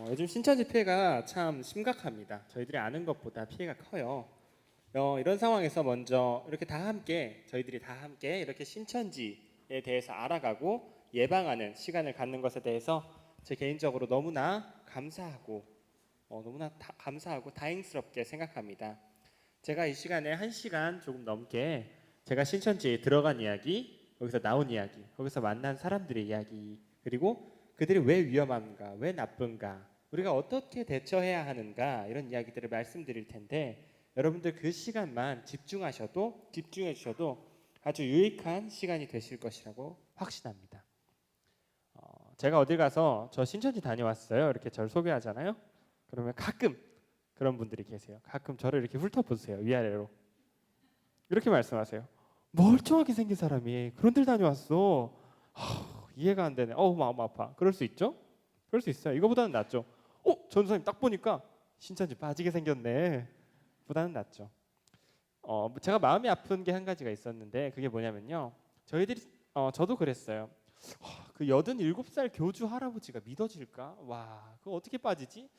요즘 신천지 피해가 참 심각합니다. 저희들이 아는 것보다 피해가 커요. 이런 상황에서 먼저 이렇게 저희들이 다 함께 이렇게 신천지에 대해서 알아가고 예방하는 시간을 갖는 것에 대해서 제 개인적으로 너무나 감사하고 다행스럽게 생각합니다. 제가 이 시간에 1시간 조금 넘게 제가 신천지에 들어간 이야기, 거기서 나온 이야기, 거기서 만난 사람들의 이야기, 그리고 그들이 왜 위험한가, 왜 나쁜가, 우리가 어떻게 대처해야 하는가, 이런 이야기들을 말씀드릴 텐데 여러분들 그 시간만 집중해 주셔도 아주 유익한 시간이 되실 것이라고 확신합니다. 제가 어딜 가서 저 신천지 다녀왔어요 이렇게 저를 소개하잖아요. 그러면 가끔 그런 분들이 계세요. 가끔 저를 이렇게 훑어보세요. 위아래로 이렇게 말씀하세요. 멀쩡하게 생긴 사람이 그런 데 다녀왔어. 이해가 안 되네. 마음 아파. 그럴 수 있죠? 그럴 수 있어요. 이거보다는 낫죠. 전도사님 딱 보니까 신천지 빠지게 생겼네. 보다는 낫죠. 제가 마음이 아픈 게 한 가지가 있었는데 그게 뭐냐면요. 저도 그랬어요. 그 87살 교주 할아버지가 믿어질까? 와, 그거 어떻게 빠지지?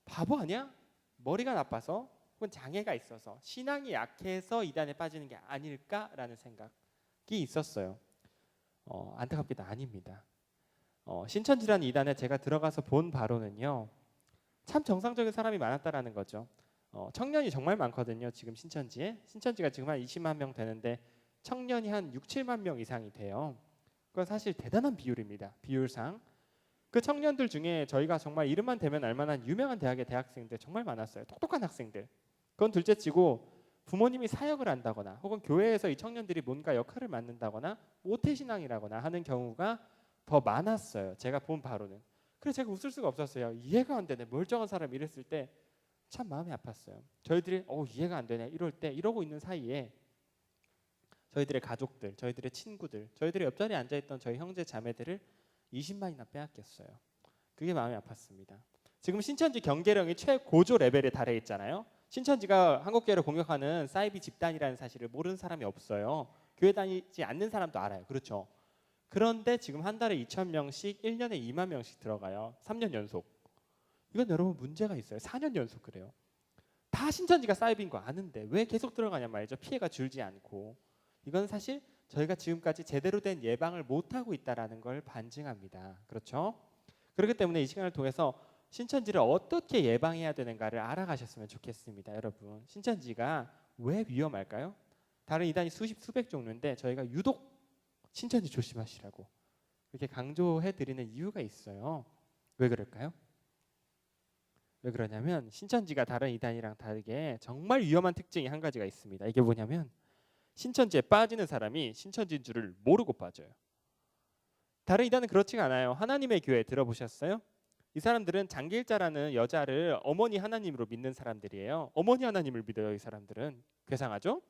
바보 아니야? 머리가 나빠서 혹은 장애가 있어서 신앙이 약해서 이단에 빠지는 게 아닐까라는 생각이 있었어요. 안타깝게도 아닙니다. 신천지라는 이단에 제가 들어가서 본 바로는요. 참 정상적인 사람이 많았다라는 거죠. 청년이 정말 많거든요. 지금 신천지가 지금 한 20만 명 되는데 청년이 한 6, 7만 명 이상이 돼요. 그건 사실 대단한 비율입니다. 비율상. 그 청년들 중에 저희가 정말 이름만 대면 알만한 유명한 대학의 대학생들 정말 많았어요. 똑똑한 학생들. 그건 둘째치고 부모님이 사역을 한다거나 혹은 교회에서 이 청년들이 뭔가 역할을 맡는다거나 모태신앙이라거나 하는 경우가 더 많았어요. 제가 본 바로는. 그래서 제가 웃을 수가 없었어요. 이해가 안 되네. 멀쩡한 사람 이랬을 때 참 마음이 아팠어요. 저희들이 이해가 안 되네. 이러고 있는 사이에 저희들의 가족들, 저희들의 친구들, 저희들의 옆자리에 앉아있던 저희 형제 자매들을 20만이나 빼앗겼어요. 그게 마음이 아팠습니다. 지금 신천지 경계령이 최고조 레벨에 달해 있잖아요. 신천지가 한국교회를 공격하는 사이비 집단이라는 사실을 모르는 사람이 없어요. 교회 다니지 않는 사람도 알아요. 그렇죠? 그런데 지금 한 달에 2,000명씩 1년에 2만 명씩 들어가요. 3년 연속. 이건 여러분 문제가 있어요. 4년 연속 그래요. 다 신천지가 사이비인 거 아는데 왜 계속 들어가냐 말이죠. 피해가 줄지 않고. 이건 사실 저희가 지금까지 제대로 된 예방을 못하고 있다는 걸 반증합니다. 그렇죠? 그렇기 때문에 이 시간을 통해서 신천지를 어떻게 예방해야 되는가를 알아가셨으면 좋겠습니다. 여러분, 신천지가 왜 위험할까요? 다른 이단이 수백 종류인데 저희가 유독 신천지 조심하시라고 이렇게 강조해드리는 이유가 있어요. 왜 그럴까요? 왜 그러냐면 신천지가 다른 이단이랑 다르게 정말 위험한 특징이 한 가지가 있습니다. 이게 뭐냐면 신천지에 빠지는 사람이 신천지인 줄을 모르고 빠져요. 다른 이단은 그렇지가 않아요. 하나님의 교회 들어보셨어요? 이 사람들은 장길자라는 여자를 어머니 하나님으로 믿는 사람들이에요. 어머니 하나님을 믿어요. 이 사람들은. 괴상하죠?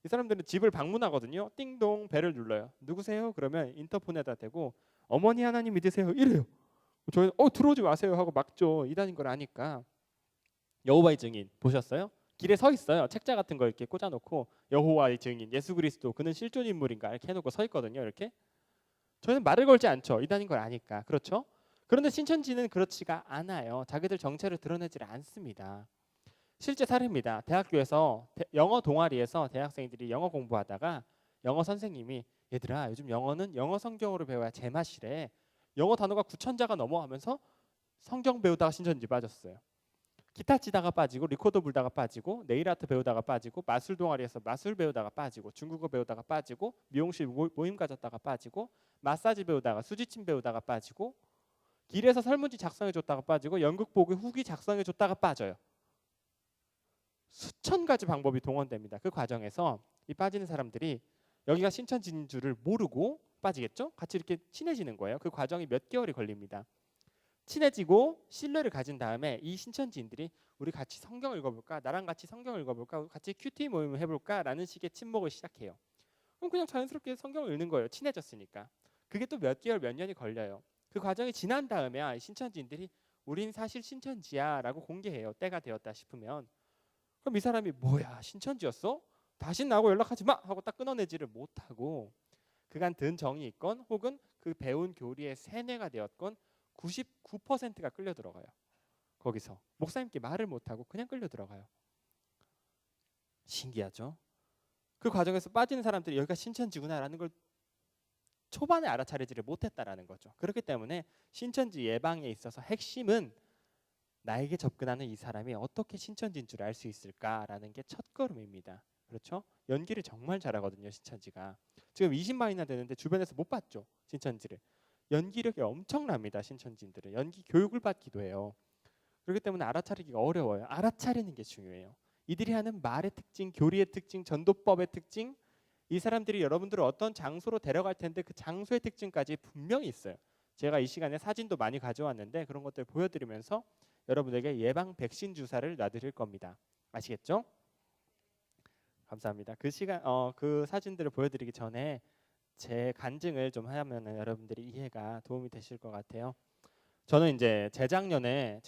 이 사람들은 집을 방문하거든요. 띵동 벨을 눌러요. 누구세요? 그러면 인터폰에다 대고 어머니 하나님 믿으세요? 이래요. 저희는 들어오지 마세요 하고 막죠. 이단인 걸 아니까. 여호와의 증인 보셨어요? 길에 서 있어요. 책자 같은 거 이렇게 꽂아놓고 여호와의 증인, 예수 그리스도 그는 실존 인물인가 이렇게 해놓고 서 있거든요. 이렇게. 저희는 말을 걸지 않죠. 이단인 걸 아니까. 그렇죠? 그런데 신천지는 그렇지가 않아요. 자기들 정체를 드러내질 않습니다. 실제 사례입니다. 대학교에서 영어 동아리에서 대학생들이 영어 공부하다가 영어 선생님이 얘들아 요즘 영어는 영어 성경으로 배워야 제맛이래. 영어 단어가 9,000자가 넘어 하면서 성경 배우다가 신천지 빠졌어요. 기타 치다가 빠지고 리코더 불다가 빠지고 네일 아트 배우다가 빠지고 마술 동아리에서 마술 배우다가 빠지고 중국어 배우다가 빠지고 미용실 모임 가졌다가 빠지고 마사지 배우다가 수지침 배우다가 빠지고 길에서 설문지 작성해 줬다가 빠지고 연극 보고 후기 작성해 줬다가 빠져요. 수천 가지 방법이 동원됩니다. 그 과정에서 이 빠지는 사람들이 여기가 신천지인 줄을 모르고 빠지겠죠? 같이 이렇게 친해지는 거예요. 그 과정이 몇 개월이 걸립니다. 친해지고 신뢰를 가진 다음에 이 신천지인들이 우리 같이 성경 읽어볼까? 나랑 같이 성경 읽어볼까? 같이 큐티 모임을 해볼까? 라는 식의 친목을 시작해요. 그럼 그냥 자연스럽게 성경을 읽는 거예요. 친해졌으니까. 그게 또 몇 개월 몇 년이 걸려요. 그 과정이 지난 다음에 이 신천지인들이 우린 사실 신천지야 라고 공개해요. 때가 되었다 싶으면. 그럼 이 사람이 뭐야 신천지였어? 다시 나하고 연락하지 마! 하고 딱 끊어내지를 못하고 그간 든 정이 있건 혹은 그 배운 교리의 세뇌가 되었건 99%가 끌려 들어가요. 거기서 목사님께 말을 못하고 그냥 끌려 들어가요. 신기하죠? 그 과정에서 빠지는 사람들이 여기가 신천지구나라는 걸 초반에 알아차리지를 못했다라는 거죠. 그렇기 때문에 신천지 예방에 있어서 핵심은 나에게 접근하는 이 사람이 어떻게 신천지인 줄 알 수 있을까라는 게 첫걸음입니다. 그렇죠? 연기를 정말 잘하거든요, 신천지가. 지금 20만이나 되는데 주변에서 못 봤죠, 신천지를. 연기력이 엄청납니다, 신천지인들은. 연기 교육을 받기도 해요. 그렇기 때문에 알아차리기가 어려워요. 알아차리는 게 중요해요. 이들이 하는 말의 특징, 교리의 특징, 전도법의 특징, 이 사람들이 여러분들을 어떤 장소로 데려갈 텐데 그 장소의 특징까지 분명히 있어요. 제가 이 시간에 사진도 많이 가져왔는데 그런 것들 보여드리면서 여러분에게 예방 백신 주사를 놔드릴 겁니다. 아시겠죠? 감사합니다. 그 사진들을 보여드리기 전에 제 간증을 좀 하면 여러분들이 이해가 도움이 되실 것 같아요. 저는 이제 재작년에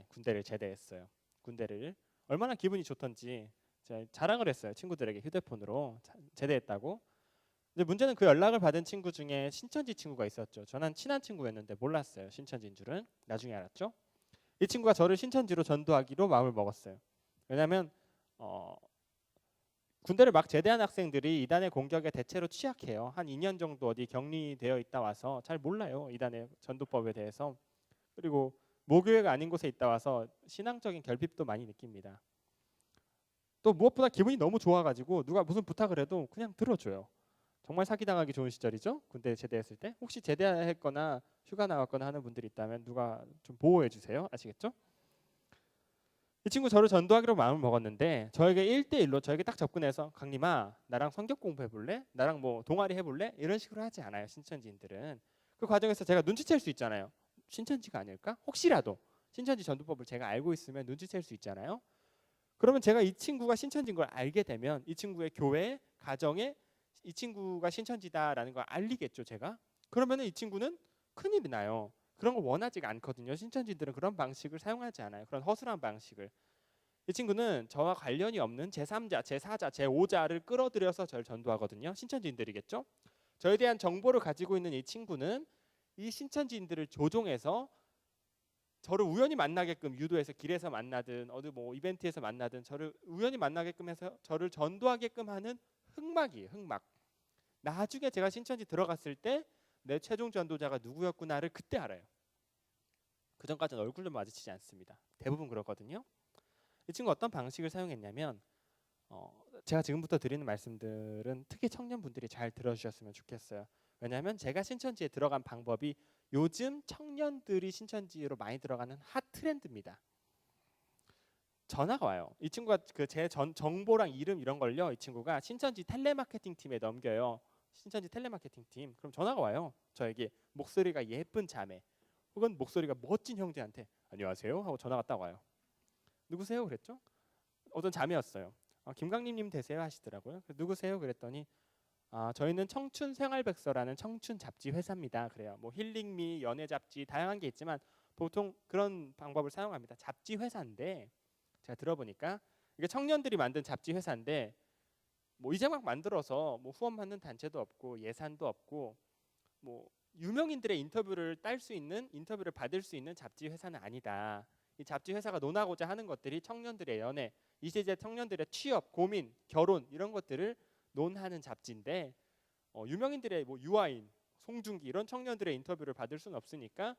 군대를 제대했어요. 군대를 얼마나 기분이 좋던지 제가 자랑을 했어요. 친구들에게 휴대폰으로 제대했다고. 근데 문제는 그 연락을 받은 친구 중에 신천지 친구가 있었죠. 저는 친한 친구였는데 몰랐어요. 신천지인 줄은. 나중에 알았죠. 이 친구가 저를 신천지로 전도하기로 마음을 먹었어요. 왜냐하면 군대를 막 제대한 학생들이 이단의 공격에 대체로 취약해요. 한 2년 정도 어디 격리되어 있다 와서 잘 몰라요. 이단의 전도법에 대해서. 그리고 모교회가 아닌 곳에 있다 와서 신앙적인 결핍도 많이 느낍니다. 또 무엇보다 기분이 너무 좋아가지고 누가 무슨 부탁을 해도 그냥 들어줘요. 정말 사기당하기 좋은 시절이죠. 군대 제대했을 때. 혹시 제대했거나 휴가 나갔거나 하는 분들이 있다면 누가 좀 보호해 주세요. 아시겠죠? 이 친구 저를 전도하기로 마음을 먹었는데 저에게 1대1로 저에게 딱 접근해서 강림아 나랑 성경 공부해볼래? 나랑 뭐 동아리 해볼래? 이런 식으로 하지 않아요. 신천지인들은. 그 과정에서 제가 눈치챌 수 있잖아요. 신천지가 아닐까? 혹시라도 신천지 전도법을 제가 알고 있으면 눈치챌 수 있잖아요. 그러면 제가 이 친구가 신천지인 걸 알게 되면 이 친구의 교회, 가정에 이 친구가 신천지다라는 걸 알리겠죠, 제가. 그러면 이 친구는 큰일이 나요. 그런 걸 원하지가 않거든요. 신천지들은 그런 방식을 사용하지 않아요. 그런 허술한 방식을. 이 친구는 저와 관련이 없는 제3자, 제4자, 제5자를 끌어들여서 저를 전도하거든요. 신천지인들이겠죠. 저에 대한 정보를 가지고 있는 이 친구는 이 신천지인들을 조종해서 저를 우연히 만나게끔 유도해서 길에서 만나든 어디 뭐 이벤트에서 만나든 저를 우연히 만나게끔 해서 저를 전도하게끔 하는 흑막이에요. 흑막. 나중에 제가 신천지 들어갔을 때 내 최종 전도자가 누구였구나를 그때 알아요. 그 전까지는 얼굴도 마주치지 않습니다. 대부분 그렇거든요. 이 친구 어떤 방식을 사용했냐면 제가 지금부터 드리는 말씀들은 특히 청년분들이 잘 들어주셨으면 좋겠어요. 왜냐하면 제가 신천지에 들어간 방법이 요즘 청년들이 신천지로 많이 들어가는 핫 트렌드입니다. 전화가 와요. 이 친구가 그 제 정보랑 이름 이런 걸요. 이 친구가 신천지 텔레마케팅 팀에 넘겨요. 신천지 텔레마케팅 팀. 그럼 전화가 와요. 저에게 목소리가 예쁜 자매 혹은 목소리가 멋진 형제한테 안녕하세요 하고 전화가 딱 와요. 누구세요? 그랬죠. 어떤 자매였어요. 김강림님 되세요 하시더라고요. 누구세요? 그랬더니 저희는 청춘생활백서라는 청춘 잡지 회사입니다. 그래요. 뭐 힐링미, 연애 잡지 다양한 게 있지만 보통 그런 방법을 사용합니다. 잡지 회사인데 제가 들어보니까 이게 청년들이 만든 잡지 회사인데 뭐 이제 막 만들어서 뭐 후원 받는 단체도 없고 예산도 없고 뭐 유명인들의 인터뷰를 받을 수 있는 잡지 회사는 아니다. 이 잡지 회사가 논하고자 하는 것들이 청년들의 연애, 이세대 청년들의 취업, 고민, 결혼 이런 것들을 논하는 잡지인데 유명인들의 뭐 유아인, 송중기 이런 청년들의 인터뷰를 받을 수는 없으니까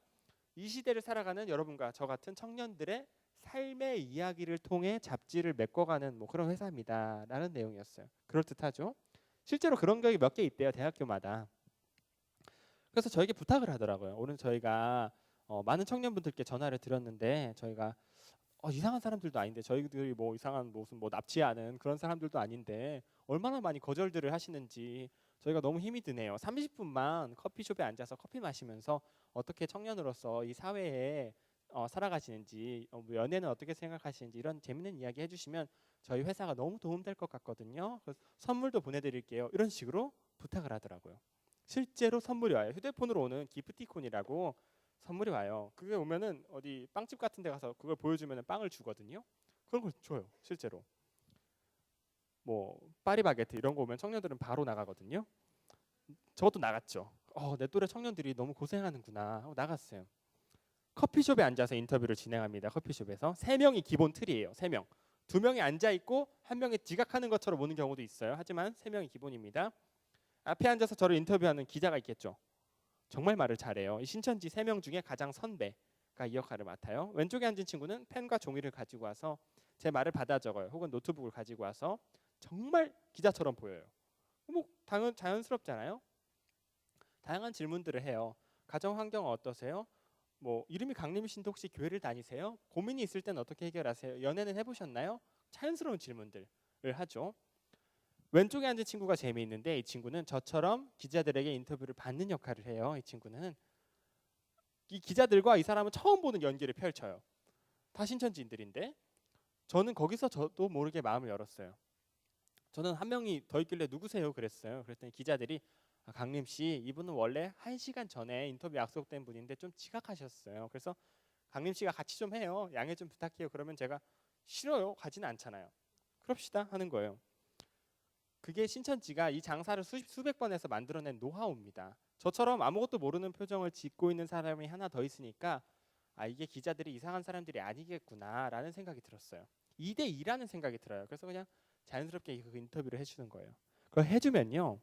이 시대를 살아가는 여러분과 저 같은 청년들의 삶의 이야기를 통해 잡지를 메꿔가는 뭐 그런 회사입니다라는 내용이었어요. 그럴듯하죠? 실제로 그런 격이 몇 개 있대요. 대학교마다. 그래서 저에게 부탁을 하더라고요. 오늘 저희가 많은 청년분들께 전화를 드렸는데 저희가 이상한 사람들도 아닌데 저희들이 뭐 이상한 무슨 뭐 납치하는 그런 사람들도 아닌데 얼마나 많이 거절들을 하시는지 저희가 너무 힘이 드네요. 30분만 커피숍에 앉아서 커피 마시면서 어떻게 청년으로서 이 사회에 살아가시는지 뭐 연애는 어떻게 생각하시는지 이런 재밌는 이야기 해주시면 저희 회사가 너무 도움될 것 같거든요. 그래서 선물도 보내드릴게요. 이런 식으로 부탁을 하더라고요. 실제로 선물이 와요. 휴대폰으로 오는 기프티콘이라고 선물이 와요. 그게 오면은 어디 빵집 같은 데 가서 그걸 보여주면 빵을 주거든요. 그런 걸 줘요. 실제로. 뭐 파리바게트 이런 거 오면 청년들은 바로 나가거든요. 저것도 나갔죠. 내 또래 청년들이 너무 고생하는구나 하고 나갔어요. 커피숍에 앉아서 인터뷰를 진행합니다. 커피숍에서 3명이 기본 틀이에요. 3명. 2명이 앉아 있고 1명이 지각하는 것처럼 오는 경우도 있어요. 하지만 3명이 기본입니다. 앞에 앉아서 저를 인터뷰하는 기자가 있겠죠. 정말 말을 잘해요. 이 신천지 3명 중에 가장 선배가 이 역할을 맡아요. 왼쪽에 앉은 친구는 펜과 종이를 가지고 와서 제 말을 받아 적어요. 혹은 노트북을 가지고 와서 정말 기자처럼 보여요. 뭐 자연스럽잖아요. 다양한 질문들을 해요. 가정 환경은 어떠세요? 뭐 이름이 강림이신데 혹시 교회를 다니세요? 고민이 있을 때는 어떻게 해결하세요? 연애는 해보셨나요? 자연스러운 질문들을 하죠. 왼쪽에 앉은 친구가 재미있는데 이 친구는 저처럼 기자들에게 인터뷰를 받는 역할을 해요. 이 친구는 이 기자들과 이 사람은 처음 보는 연기를 펼쳐요. 다 신천지인들인데 저는 거기서 저도 모르게 마음을 열었어요. 저는 한 명이 더 있길래 누구세요? 그랬어요. 그랬더니 기자들이 강림 씨, 이분은 원래 1시간 전에 인터뷰 약속된 분인데 좀 지각하셨어요. 그래서 강림 씨가 같이 좀 해요. 양해 좀 부탁해요. 그러면 제가 싫어요. 가지는 않잖아요. 그럽시다 하는 거예요. 그게 신천지가 이 장사를 수백 번 해서 만들어낸 노하우입니다. 저처럼 아무것도 모르는 표정을 짓고 있는 사람이 하나 더 있으니까 이게 기자들이 이상한 사람들이 아니겠구나라는 생각이 들었어요. 2대2라는 생각이 들어요. 그래서 그냥 자연스럽게 그 인터뷰를 해주는 거예요. 그걸 해주면요.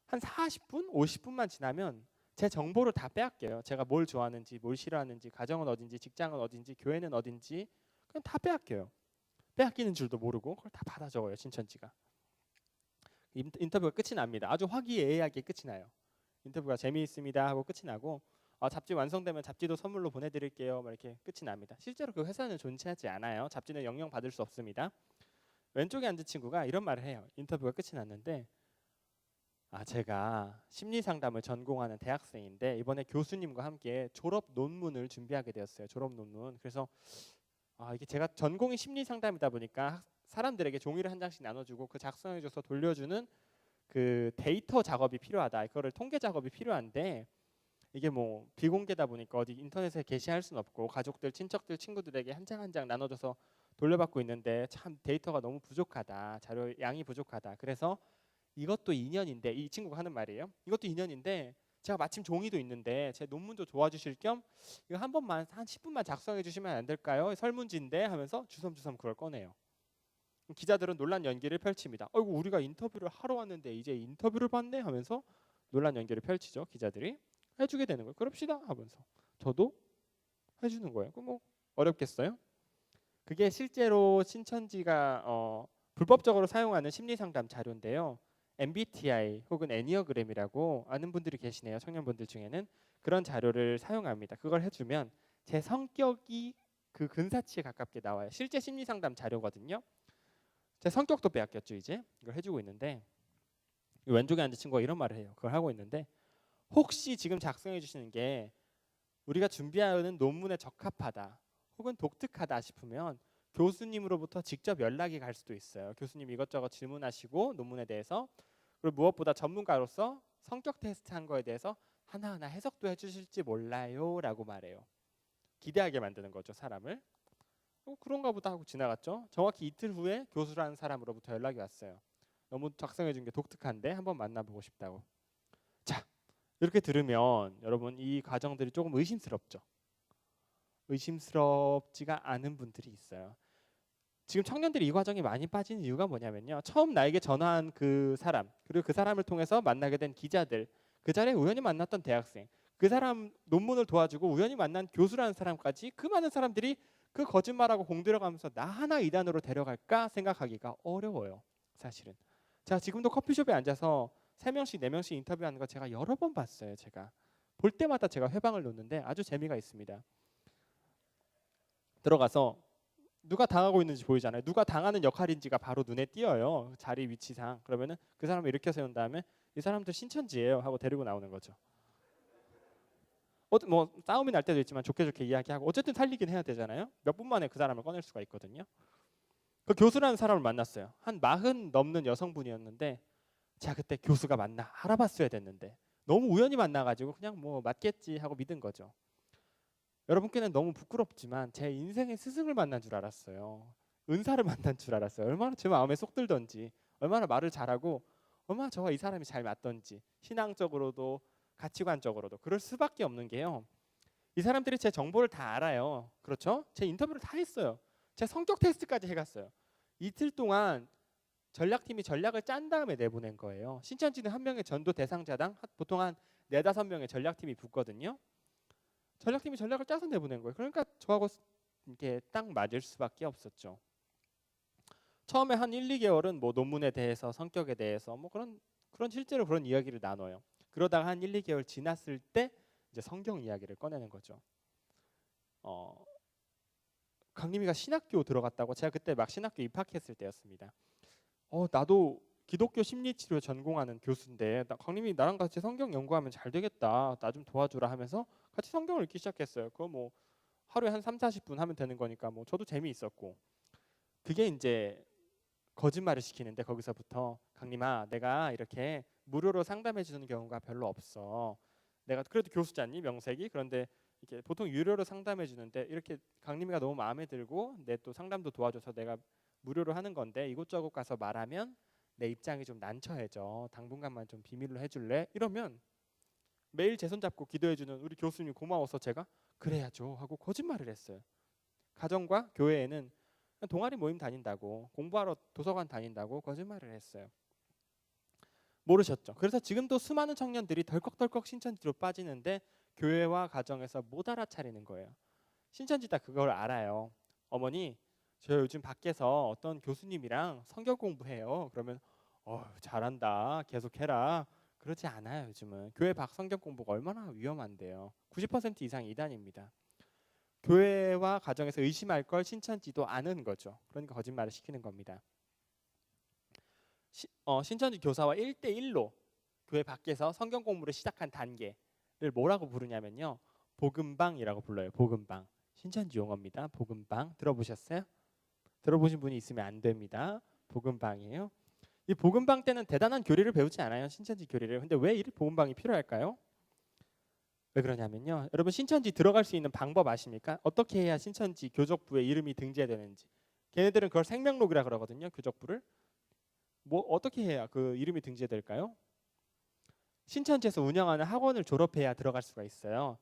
한 40분, 50분만 지나면 제 정보를 다 빼앗겨요. 제가 뭘 좋아하는지, 뭘 싫어하는지, 가정은 어딘지, 직장은 어딘지, 교회는 어딘지 그냥 다 빼앗겨요. 빼앗기는 줄도 모르고 그걸 다 받아 적어요. 신천지가. 인터뷰가 끝이 납니다. 아주 화기애애하게 끝이 나요. 인터뷰가 재미있습니다 하고 끝이 나고 잡지 완성되면 잡지도 선물로 보내드릴게요. 이렇게 끝이 납니다. 실제로 그 회사는 존재하지 않아요. 잡지는 영영 받을 수 없습니다. 왼쪽에 앉은 친구가 이런 말을 해요. 인터뷰가 끝이 났는데 제가 심리상담을 전공하는 대학생인데 이번에 교수님과 함께 졸업 논문을 준비하게 되었어요. 졸업 논문. 그래서 이게 제가 전공이 심리상담이다 보니까 사람들에게 종이를 한 장씩 나눠주고 그 작성해줘서 돌려주는 그 데이터 작업이 필요하다. 이거를 통계 작업이 필요한데 이게 뭐 비공개다 보니까 어디 인터넷에 게시할 수는 없고 가족들, 친척들, 친구들에게 한 장 한 장 나눠줘서 돌려받고 있는데 참 데이터가 너무 부족하다. 자료 양이 부족하다. 그래서 이것도 2년인데 이 친구가 하는 말이에요. 이것도 2년인데 제가 마침 종이도 있는데 제 논문도 도와주실 겸 이거 한 번만 한 10분만 작성해 주시면 안 될까요? 설문지인데 하면서 주섬주섬 그걸 꺼내요. 기자들은 논란 연기를 펼칩니다. 어이구 우리가 인터뷰를 하러 왔는데 이제 인터뷰를 받네 하면서 논란 연기를 펼치죠. 기자들이 해주게 되는 거예요. 그럽시다 하면서 저도 해주는 거예요. 그럼 뭐 어렵겠어요? 그게 실제로 신천지가 불법적으로 사용하는 심리상담 자료인데요. MBTI 혹은 애니어그램이라고 아는 분들이 계시네요. 청년분들 중에는 그런 자료를 사용합니다. 그걸 해주면 제 성격이 그 근사치에 가깝게 나와요. 실제 심리상담 자료거든요. 제 성격도 빼앗겼죠. 이제 이걸 해주고 있는데 왼쪽에 앉은 친구가 이런 말을 해요. 그걸 하고 있는데 혹시 지금 작성해 주시는 게 우리가 준비하는 논문에 적합하다 혹은 독특하다 싶으면 교수님으로부터 직접 연락이 갈 수도 있어요. 교수님 이것저것 질문하시고 논문에 대해서 그리고 무엇보다 전문가로서 성격 테스트한 거에 대해서 하나하나 해석도 해주실지 몰라요 라고 말해요. 기대하게 만드는 거죠. 사람을. 그런가 보다 하고 지나갔죠. 정확히 이틀 후에 교수라는 사람으로부터 연락이 왔어요. 너무 작성해 준 게 독특한데 한번 만나보고 싶다고. 자, 이렇게 들으면 여러분 이 과정들이 조금 의심스럽죠. 의심스럽지가 않은 분들이 있어요. 지금 청년들이 이 과정에 많이 빠진 이유가 뭐냐면요. 처음 나에게 전화한 그 사람 그리고 그 사람을 통해서 만나게 된 기자들 그 자리에 우연히 만났던 대학생 그 사람 논문을 도와주고 우연히 만난 교수라는 사람까지 그 많은 사람들이 그 거짓말하고 공들여가면서 나 하나 이단으로 데려갈까 생각하기가 어려워요. 사실은. 자 지금도 커피숍에 앉아서 3명씩 4명씩 인터뷰하는 거 제가 여러 번 봤어요. 제가 볼 때마다 제가 회방을 놓는데 아주 재미가 있습니다. 들어가서 누가 당하고 있는지 보이잖아요. 누가 당하는 역할인지가 바로 눈에 띄어요. 자리 위치상. 그러면은 그 사람을 일으켜 세운 다음에 이 사람들 신천지예요 하고 데리고 나오는 거죠. 뭐 싸움이 날 때도 있지만 좋게 좋게 이야기하고 어쨌든 살리긴 해야 되잖아요. 몇 분 만에 그 사람을 꺼낼 수가 있거든요. 그 교수라는 사람을 만났어요. 한 40 넘는 여성분이었는데 제가 그때 교수가 맞나 알아봤어야 됐는데 너무 우연히 만나가지고 그냥 뭐 맞겠지 하고 믿은 거죠. 여러분께는 너무 부끄럽지만 제 인생의 스승을 만난 줄 알았어요. 은사를 만난 줄 알았어요. 얼마나 제 마음에 쏙 들던지 얼마나 말을 잘하고 얼마나 저와 이 사람이 잘 맞던지 신앙적으로도 가치관적으로도 그럴 수밖에 없는 게요. 이 사람들이 제 정보를 다 알아요. 그렇죠? 제 인터뷰를 다 했어요. 제 성격 테스트까지 해갔어요. 이틀 동안 전략팀이 전략을 짠 다음에 내보낸 거예요. 신천지는 한 명의 전도 대상자당 보통 한 4-5명의 전략팀이 붙거든요. 전략팀이 전략을 짜서 내보낸 거예요. 그러니까 저하고 이렇게 딱 맞을 수밖에 없었죠. 처음에 한 1-2개월은 뭐 논문에 대해서 성격에 대해서 뭐 그런 실제로 그런 이야기를 나눠요. 그러다가 한 1-2개월 지났을 때 이제 성경 이야기를 꺼내는 거죠. 강림이가 신학교 들어갔다고. 제가 그때 막 신학교 입학했을 때였습니다. 나도 기독교 심리치료 전공하는 교수인데 강림이 나랑 같이 성경 연구하면 잘 되겠다. 나 좀 도와주라 하면서 같이 성경을 읽기 시작했어요. 그거 뭐 하루에 한 30-40분 하면 되는 거니까 뭐 저도 재미있었고. 그게 이제 거짓말을 시키는데 거기서부터 강림아 내가 이렇게 무료로 상담해 주는 경우가 별로 없어. 내가 그래도 교수잖니 명색이. 그런데 이렇게 보통 유료로 상담해 주는데 이렇게 강림이가 너무 마음에 들고 내 또 상담도 도와줘서 내가 무료로 하는 건데 이곳저곳 가서 말하면 내 입장이 좀 난처해져. 당분간만 좀 비밀로 해줄래? 이러면 매일 제 손 잡고 기도해주는 우리 교수님 고마워서 제가 그래야죠 하고 거짓말을 했어요. 가정과 교회에는 동아리 모임 다닌다고 공부하러 도서관 다닌다고 거짓말을 했어요. 모르셨죠? 그래서 지금도 수많은 청년들이 덜컥덜컥 신천지로 빠지는데 교회와 가정에서 못 알아차리는 거예요. 신천지 다 그걸 알아요. 어머니 저 요즘 밖에서 어떤 교수님이랑 성경 공부해요. 그러면 잘한다 계속해라. 그렇지 않아요. 요즘은 교회 밖 성경 공부가 얼마나 위험한데요. 90% 이상 이단입니다. 교회와 가정에서 의심할 걸 신천지도 아는 거죠. 그러니까 거짓말을 시키는 겁니다. 신천지 교사와 1대1로 교회 밖에서 성경 공부를 시작한 단계를 뭐라고 부르냐면요. 복음방이라고 불러요. 복음방. 신천지 용어입니다. 복음방. 들어보셨어요? 들어보신 분이 있으면 안 됩니다. 복음방이에요. 이 복음방 때는 대단한 교리를 배우지 않아요. 신천지 교리를. 근데 왜 이 복음방이 필요할까요? 왜 그러냐면요. 여러분 신천지 들어갈 수 있는 방법 아십니까? 어떻게 해야 신천지 교적부에 이름이 등재되는지. 걔네들은 그걸 생명록이라 그러거든요. 교적부를. 뭐 어떻게 해야 그 이름이 등재될까요? 신천지에서 운영하는 학원을 졸업해야 들어갈 수가 있어요.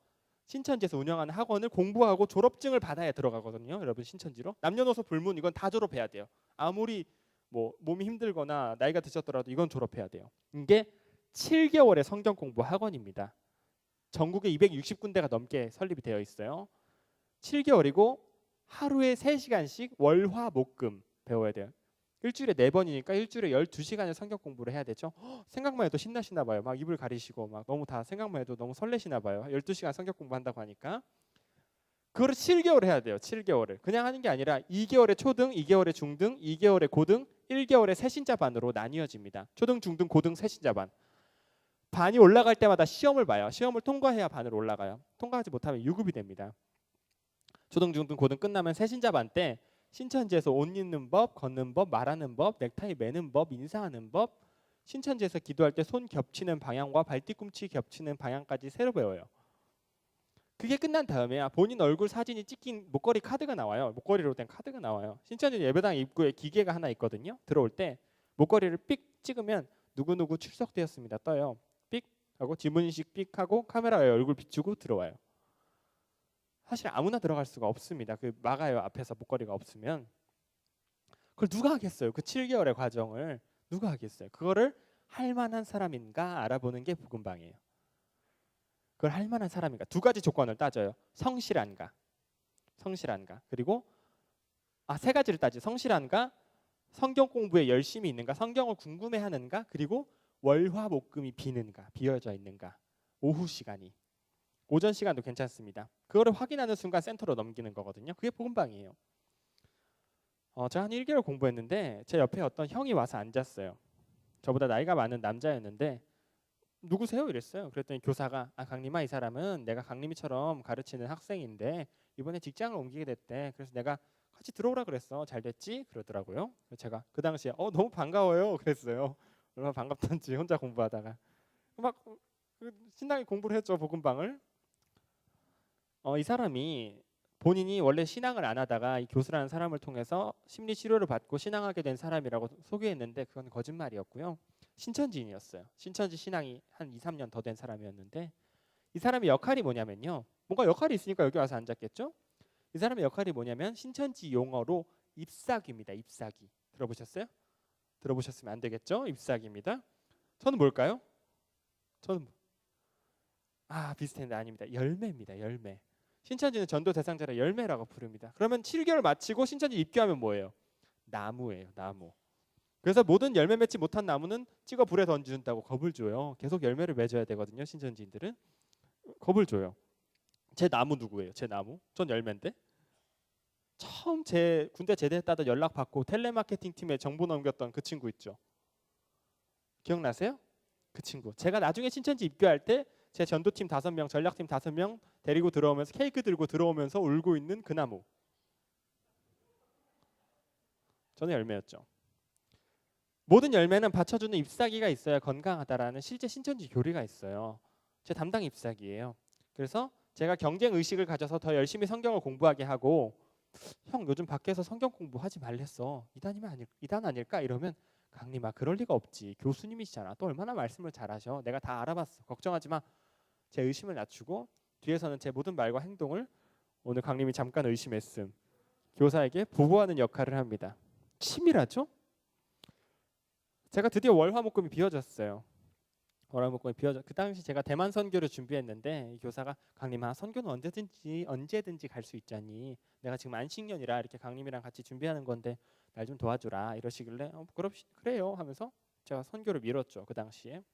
신천지에서 운영하는 학원을 공부하고 졸업증을 받아야 들어가거든요. 여러분 신천지로. 남녀노소 불문 이건 다 졸업해야 돼요. 아무리 뭐 몸이 힘들거나 나이가 드셨더라도 이건 졸업해야 돼요. 이게 7개월의 성경 공부 학원입니다. 전국에 260군데가 넘게 설립이 되어 있어요. 7개월이고 하루에 3시간씩 월화목금 배워야 돼요. 일주일에 4번이니까 일주일에 12시간을 성경 공부를 해야 되죠. 생각만 해도 신나시나 봐요. 막 입을 가리시고 막 너무 다 생각만 해도 너무 설레시나 봐요. 12시간 성경 공부한다고 하니까. 그거를 7개월 해야 돼요. 7개월을. 그냥 하는 게 아니라 2개월의 초등, 2개월의 중등, 2개월의 고등, 1개월의 새신자 반으로 나뉘어집니다. 초등, 중등, 고등, 새신자 반. 반이 올라갈 때마다 시험을 봐요. 시험을 통과해야 반으로 올라가요. 통과하지 못하면 유급이 됩니다. 초등, 중등, 고등 끝나면 새신자 반 때 신천지에서 옷 입는 법, 걷는 법, 말하는 법, 넥타이 매는 법, 인사하는 법, 신천지에서 기도할 때 손 겹치는 방향과 발뒤꿈치 겹치는 방향까지 새로 배워요. 그게 끝난 다음에 본인 얼굴 사진이 찍힌 목걸이 카드가 나와요. 목걸이로 된 카드가 나와요. 신천지 예배당 입구에 기계가 하나 있거든요. 들어올 때 목걸이를 삑 찍으면 누구누구 출석되었습니다. 떠요. 삑 하고 지문인식 삑 하고 카메라에 얼굴 비추고 들어와요. 사실 아무나 들어갈 수가 없습니다. 그 막아요. 앞에서 목걸이가 없으면. 그걸 누가 하겠어요? 그 7개월의 과정을 누가 하겠어요? 그거를 할 만한 사람인가 알아보는 게 복음방이에요. 그걸 할 만한 사람인가? 2가지 조건을 따져요. 성실한가? 성실한가? 그리고 3가지를 따지. 성실한가? 성경 공부에 열심히 있는가? 성경을 궁금해하는가? 그리고 월화목금이 비는가? 비어져 있는가? 오후 시간이. 오전 시간도 괜찮습니다. 그거를 확인하는 순간 센터로 넘기는 거거든요. 그게 복음방이에요. 제가 한 1개월 공부했는데 제 옆에 어떤 형이 와서 앉았어요. 저보다 나이가 많은 남자였는데 누구세요? 이랬어요. 그랬더니 교사가 강림아 이 사람은 내가 강림이처럼 가르치는 학생인데 이번에 직장을 옮기게 됐대. 그래서 내가 같이 들어오라 그랬어. 잘 됐지? 그러더라고요. 그래서 제가 그 당시에 너무 반가워요. 그랬어요. 얼마나 반갑던지 혼자 공부하다가 막 신나게 공부를 했죠. 복음방을. 이 사람이 본인이 원래 신앙을 안 하다가 이 교수라는 사람을 통해서 심리 치료를 받고 신앙하게 된 사람이라고 소개했는데 그건 거짓말이었고요. 신천지인이었어요. 신천지 신앙이 한 2-3년 더 된 사람이었는데 이 사람의 역할이 뭐냐면요. 뭔가 역할이 있으니까 여기 와서 앉았겠죠? 이 사람의 역할이 뭐냐면 신천지 용어로 잎사귀입니다. 잎사귀. 들어보셨어요? 들어보셨으면 안 되겠죠? 잎사귀입니다. 저는 뭘까요? 저는 비슷했는데 아닙니다. 열매입니다. 열매. 신천지는 전도 대상자를 열매라고 부릅니다. 그러면 7개월 마치고 신천지 입교하면 뭐예요? 나무예요. 나무. 그래서 모든 열매 맺지 못한 나무는 찍어 불에 던진다고 겁을 줘요. 계속 열매를 맺어야 되거든요. 신천지인들은 겁을 줘요. 제 나무 누구예요? 제 나무? 전 열매인데. 처음 제 군대 제대했다던 연락 받고 텔레마케팅 팀에 정보 넘겼던 그 친구 있죠. 기억나세요? 그 친구. 제가 나중에 신천지 입교할 때 제 전도팀 5명, 전략팀 5명 데리고 들어오면서 케이크 들고 들어오면서 울고 있는 그 나무. 저는 열매였죠. 모든 열매는 받쳐주는 잎사귀가 있어야 건강하다라는 실제 신천지 교리가 있어요. 제 담당 잎사귀예요. 그래서 제가 경쟁 의식을 가져서 더 열심히 성경을 공부하게 하고, 형 요즘 밖에서 성경 공부하지 말랬어. 이단 아닐까? 이러면 강림아 그럴 리가 없지. 교수님이시잖아. 또 얼마나 말씀을 잘하셔. 내가 다 알아봤어. 걱정하지 마. 제 의심을 낮추고 뒤에서는 제 모든 말과 행동을 오늘 강림이 잠깐 의심했음. 교사에게 보고하는 역할을 합니다. 치밀하죠? 제가 드디어 월화목금이 비워졌어요. 월화목금이 비워져. 그 당시 제가 대만 선교를 준비했는데 이 교사가 강림아 선교는 언제든지 갈 수 있잖니. 내가 지금 안식년이라 이렇게 강림이랑 같이 준비하는 건데 날 좀 도와주라 이러시길래 그래요 하면서 제가 선교를 미뤘죠. 그 당시에.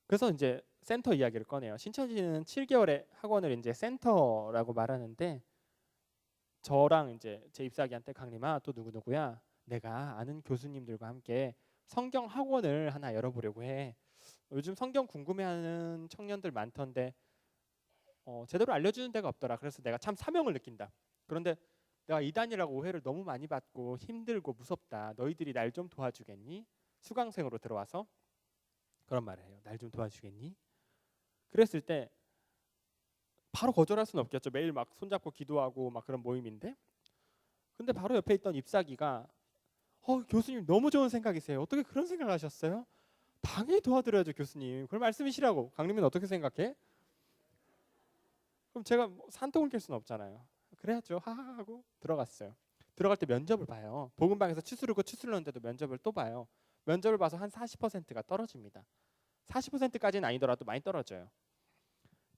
그래서 이제 센터 이야기를 꺼내요. 신천지는 7개월의 학원을 이제 센터라고 말하는데 저랑 이제 제 잎사귀한테 강림아 또 누구야? 내가 아는 교수님들과 함께 성경 학원을 하나 열어보려고 해. 요즘 성경 궁금해하는 청년들 많던데 제대로 알려주는 데가 없더라. 그래서 내가 참 사명을 느낀다. 그런데 내가 이단이라고 오해를 너무 많이 받고 힘들고 무섭다. 너희들이 날 좀 도와주겠니? 수강생으로 들어와서 그런 말을 해요. 날 좀 도와주겠니? 그랬을 때 바로 거절할 수는 없겠죠. 매일 막 손잡고 기도하고 막 그런 모임인데. 근데 바로 옆에 있던 잎사귀가 교수님 너무 좋은 생각이세요. 어떻게 그런 생각을 하셨어요? 당연히 도와드려야죠 교수님. 그걸 말씀이시라고. 강림은 어떻게 생각해? 그럼 제가 산통을 깰 수는 없잖아요. 그래야죠. 하하 하고 들어갔어요. 들어갈 때 면접을 봐요. 복음방에서 추스르는데도 면접을 또 봐요. 면접을 봐서 한 40%가 떨어집니다. 40%까지는 아니더라도 많이 떨어져요.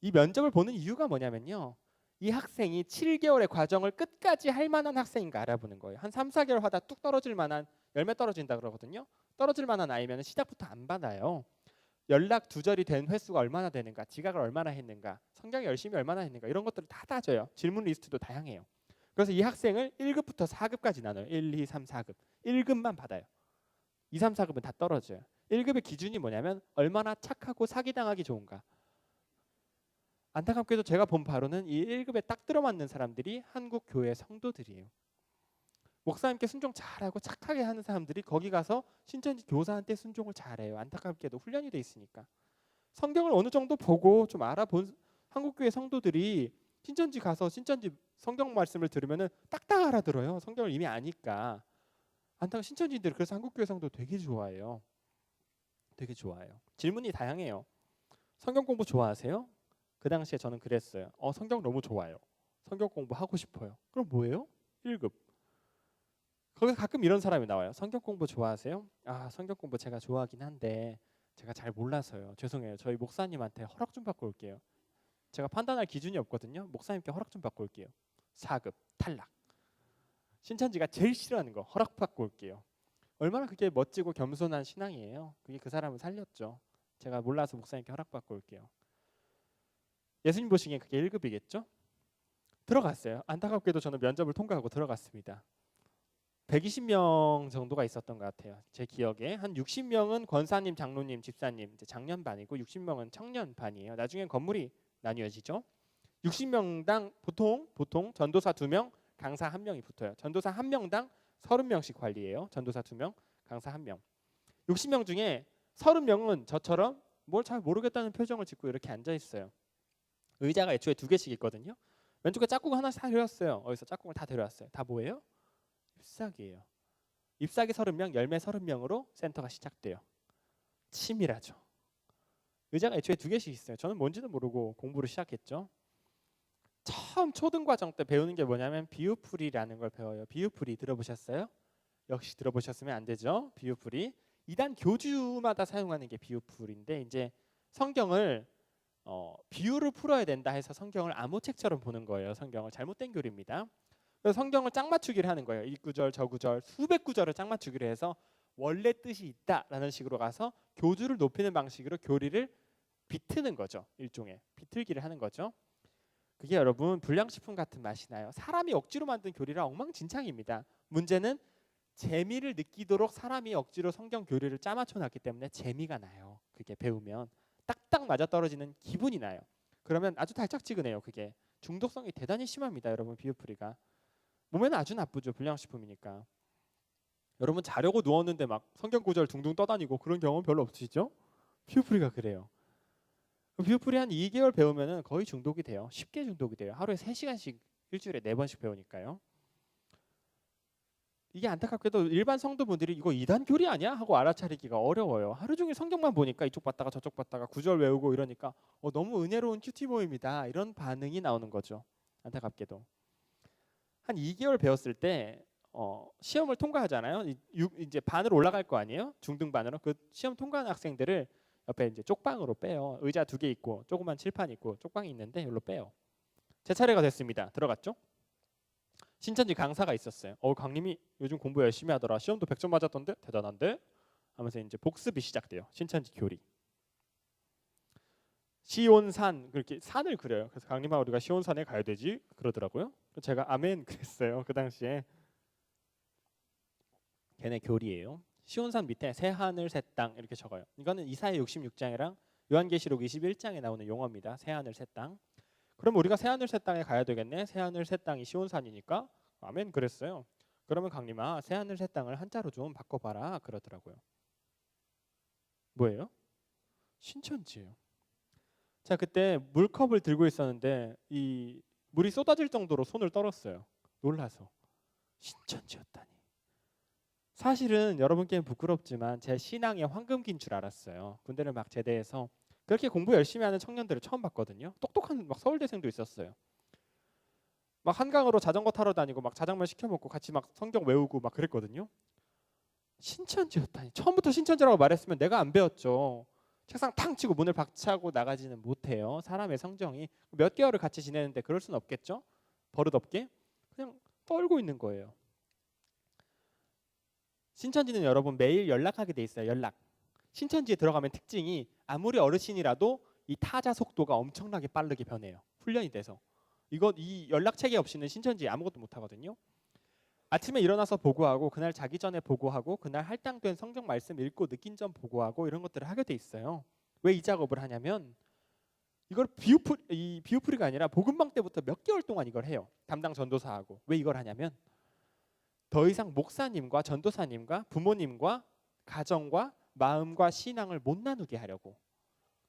이 면접을 보는 이유가 뭐냐면요. 이 학생이 7개월의 과정을 끝까지 할 만한 학생인가 알아보는 거예요. 한 3, 4개월 하다 뚝 떨어질 만한 열매 떨어진다 그러거든요. 떨어질 만한 아이면 시작부터 안 받아요. 연락 두절이 된 횟수가 얼마나 되는가, 지각을 얼마나 했는가, 성경 열심히 얼마나 했는가 이런 것들을 다 따져요. 질문 리스트도 다양해요. 그래서 이 학생을 1급부터 4급까지 나눠요. 1, 2, 3, 4급. 1급만 받아요. 2, 3, 4급은 다 떨어져요. 1급의 기준이 뭐냐면 얼마나 착하고 사기당하기 좋은가. 안타깝게도 제가 본 바로는 이 1급에 딱 들어맞는 사람들이 한국 교회 성도들이에요. 목사님께 순종 잘하고 착하게 하는 사람들이 거기 가서 신천지 교사한테 순종을 잘해요. 안타깝게도 훈련이 돼 있으니까. 성경을 어느 정도 보고 좀 알아본 한국교회 성도들이 신천지 가서 신천지 성경 말씀을 들으면은 딱딱 알아들어요. 성경을 이미 아니까. 안타깝게 신천지인들 그래서 한국교회 성도 되게 좋아해요. 되게 좋아해요. 질문이 다양해요. 성경 공부 좋아하세요? 그 당시에 저는 그랬어요. 성경 너무 좋아요. 성경 공부하고 싶어요. 그럼 뭐예요? 1급. 거기서 가끔 이런 사람이 나와요. 성경 공부 좋아하세요? 성경 공부 제가 좋아하긴 한데 제가 잘 몰라서요. 죄송해요. 저희 목사님한테 허락 좀 받고 올게요. 제가 판단할 기준이 없거든요. 목사님께 허락 좀 받고 올게요. 4급 탈락. 신천지가 제일 싫어하는 거 허락 받고 올게요. 얼마나 그게 멋지고 겸손한 신앙이에요. 그게 그 사람을 살렸죠. 제가 몰라서 목사님께 허락 받고 올게요. 예수님 보시기엔 그게 1급이겠죠? 들어갔어요. 안타깝게도 저는 면접을 통과하고 들어갔습니다. 120명 정도가 있었던 것 같아요. 제 기억에 한 60명은 권사님, 장로님, 집사님 이제 장년반이고 60명은 청년반이에요. 나중엔 건물이 나뉘어지죠. 60명당 보통 전도사 2명, 강사 1명이 붙어요. 전도사 1명당 30명씩 관리해요. 전도사 2명, 강사 1명. 60명 중에 30명은 저처럼 뭘 잘 모르겠다는 표정을 짓고 이렇게 앉아 있어요. 의자가 애초에 2개씩 있거든요. 왼쪽에 짝꿍 하나씩 다 데려왔어요. 어디서 짝꿍을 다 데려왔어요. 다 뭐예요? 잎사귀예요. 잎사귀 30명, 열매 30명으로 센터가 시작돼요. 치밀하죠. 의자가 애초에 2개씩 있어요. 저는 뭔지도 모르고 공부를 시작했죠. 처음 초등 과정 때 배우는 게 뭐냐면 비유풀이라는 걸 배워요. 비유풀이 들어보셨어요? 역시 들어보셨으면 안 되죠. 비유풀이. 이단 교주마다 사용하는 게 비유풀인데 이제 성경을 비유를 풀어야 된다 해서 성경을 암호책처럼 보는 거예요. 성경을 잘못된 교리입니다. 그래서 성경을 짝맞추기를 하는 거예요. 이 구절 저 구절 수백 구절을 짝맞추기를 해서 원래 뜻이 있다라는 식으로 가서 교주를 높이는 방식으로 교리를 비트는 거죠. 일종의 비틀기를 하는 거죠. 그게 여러분 불량식품 같은 맛이 나요. 사람이 억지로 만든 교리라 엉망진창입니다. 문제는 재미를 느끼도록 사람이 억지로 성경 교리를 짜맞춰 놨기 때문에 재미가 나요. 그게 배우면 딱딱 맞아떨어지는 기분이 나요. 그러면 아주 달짝지근해요. 그게 중독성이 대단히 심합니다. 여러분 비유풀이가 몸에는 아주 나쁘죠. 불량식품이니까. 여러분 자려고 누웠는데 막 성경 구절 둥둥 떠다니고 그런 경험 별로 없으시죠? 비유풀이가 그래요. 비유풀이 한 2개월 배우면은 거의 중독이 돼요. 쉽게 중독이 돼요. 하루에 3시간씩 일주일에 4번씩 배우니까요. 이게 안타깝게도 일반 성도분들이 이거 이단 교리 아니야? 하고 알아차리기가 어려워요. 하루 종일 성경만 보니까 이쪽 봤다가 저쪽 봤다가 구절 외우고 이러니까 너무 은혜로운 큐티모임이다 이런 반응이 나오는 거죠. 안타깝게도. 한 2개월 배웠을 때 시험을 통과하잖아요. 이제 반으로 올라갈 거 아니에요? 중등반으로. 그 시험 통과한 학생들을 옆에 이제 쪽방으로 빼요. 의자 2개 있고 조그만 칠판 있고 쪽방이 있는데 여기로 빼요. 제 차례가 됐습니다. 들어갔죠? 신천지 강사가 있었어요. 강님이 요즘 공부 열심히 하더라. 시험도 100점 맞았던데 대단한데? 하면서 이제 복습이 시작돼요. 신천지 교리. 시온산 그렇게 산을 그려요. 그래서 강님아 우리가 시온산에 가야 되지 그러더라고요. 제가 아멘 그랬어요. 그 당시에. 걔네 교리예요. 시온산 밑에 새 하늘 새 땅 이렇게 적어요. 이거는 이사야 66장이랑 요한계시록 21장에 나오는 용어입니다. 새 하늘 새 땅. 그럼 우리가 새 하늘 새 땅에 가야 되겠네. 새 하늘 새 땅이 시온산이니까 아멘 그랬어요. 그러면 강림아 새 하늘 새 땅을 한자로 좀 바꿔봐라 그러더라고요. 뭐예요? 신천지예요. 자 그때 물컵을 들고 있었는데 이 물이 쏟아질 정도로 손을 떨었어요. 놀라서. 신천지였다니. 사실은 여러분께는 부끄럽지만 제 신앙의 황금기인 줄 알았어요. 군대를 막 제대해서 그렇게 공부 열심히 하는 청년들을 처음 봤거든요. 똑똑한 막 서울대생도 있었어요. 막 한강으로 자전거 타러 다니고 막 자장면 시켜 먹고 같이 막 성경 외우고 막 그랬거든요. 신천지였다니. 처음부터 신천지라고 말했으면 내가 안 배웠죠. 책상 탕 치고 문을 박차고 나가지는 못해요. 사람의 성정이. 몇 개월을 같이 지내는데 그럴 수는 없겠죠. 버릇없게. 그냥 떨고 있는 거예요. 신천지는 여러분 매일 연락하게 돼 있어요. 연락. 신천지에 들어가면 특징이 아무리 어르신이라도 이 타자 속도가 엄청나게 빠르게 변해요. 훈련이 돼서. 이 연락 체계 없이는 신천지에 아무것도 못 하거든요. 아침에 일어나서 보고하고 그날 자기 전에 보고하고 그날 할당된 성경 말씀 읽고 느낀 점 보고하고 이런 것들을 하게 돼 있어요. 왜 이 작업을 하냐면 이걸 비유풀이가 아니라 복음방 때부터 몇 개월 동안 이걸 해요. 담당 전도사하고. 왜 이걸 하냐면 더 이상 목사님과 전도사님과 부모님과 가정과 마음과 신앙을 못 나누게 하려고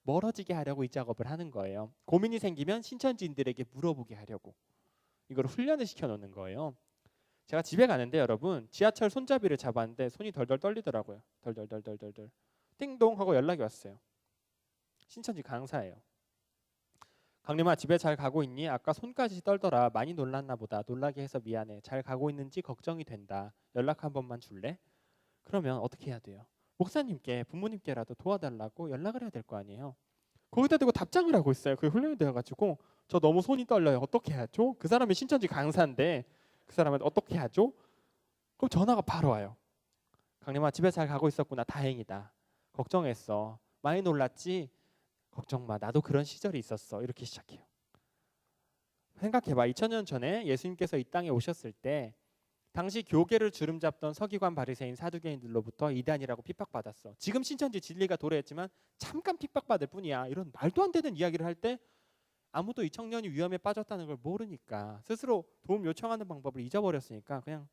멀어지게 하려고 이 작업을 하는 거예요. 고민이 생기면 신천지인들에게 물어보게 하려고 이걸 훈련을 시켜놓는 거예요. 제가 집에 가는데 여러분 지하철 손잡이를 잡았는데 손이 덜덜 떨리더라고요. 덜덜덜덜덜 띵동 하고 연락이 왔어요. 신천지 강사예요. 강림아 집에 잘 가고 있니? 아까 손까지 떨더라. 많이 놀랐나 보다. 놀라게 해서 미안해. 잘 가고 있는지 걱정이 된다. 연락 한 번만 줄래? 그러면 어떻게 해야 돼요? 목사님께 부모님께라도 도와달라고 연락을 해야 될 거 아니에요. 거기다 대고 답장을 하고 있어요. 그게 훈련이 되어가지고 저 너무 손이 떨려요. 어떻게 하죠? 그 사람이 신천지 강사인데 그 사람한테 어떻게 하죠? 그럼 전화가 바로 와요. 강림아 집에 잘 가고 있었구나. 다행이다. 걱정했어. 많이 놀랐지? 걱정 마. 나도 그런 시절이 있었어. 이렇게 시작해요. 생각해봐. 2000년 전에 예수님께서 이 땅에 오셨을 때 당시 교계를 주름잡던 서기관 바리새인 사두개인들로부터 이단이라고 핍박받았어. 지금 신천지 진리가 도래했지만 잠깐 핍박받을 뿐이야. 이런 말도 안 되는 이야기를 할 때 아무도 이 청년이 위험에 빠졌다는 걸 모르니까 스스로 도움 요청하는 방법을 잊어버렸으니까 그냥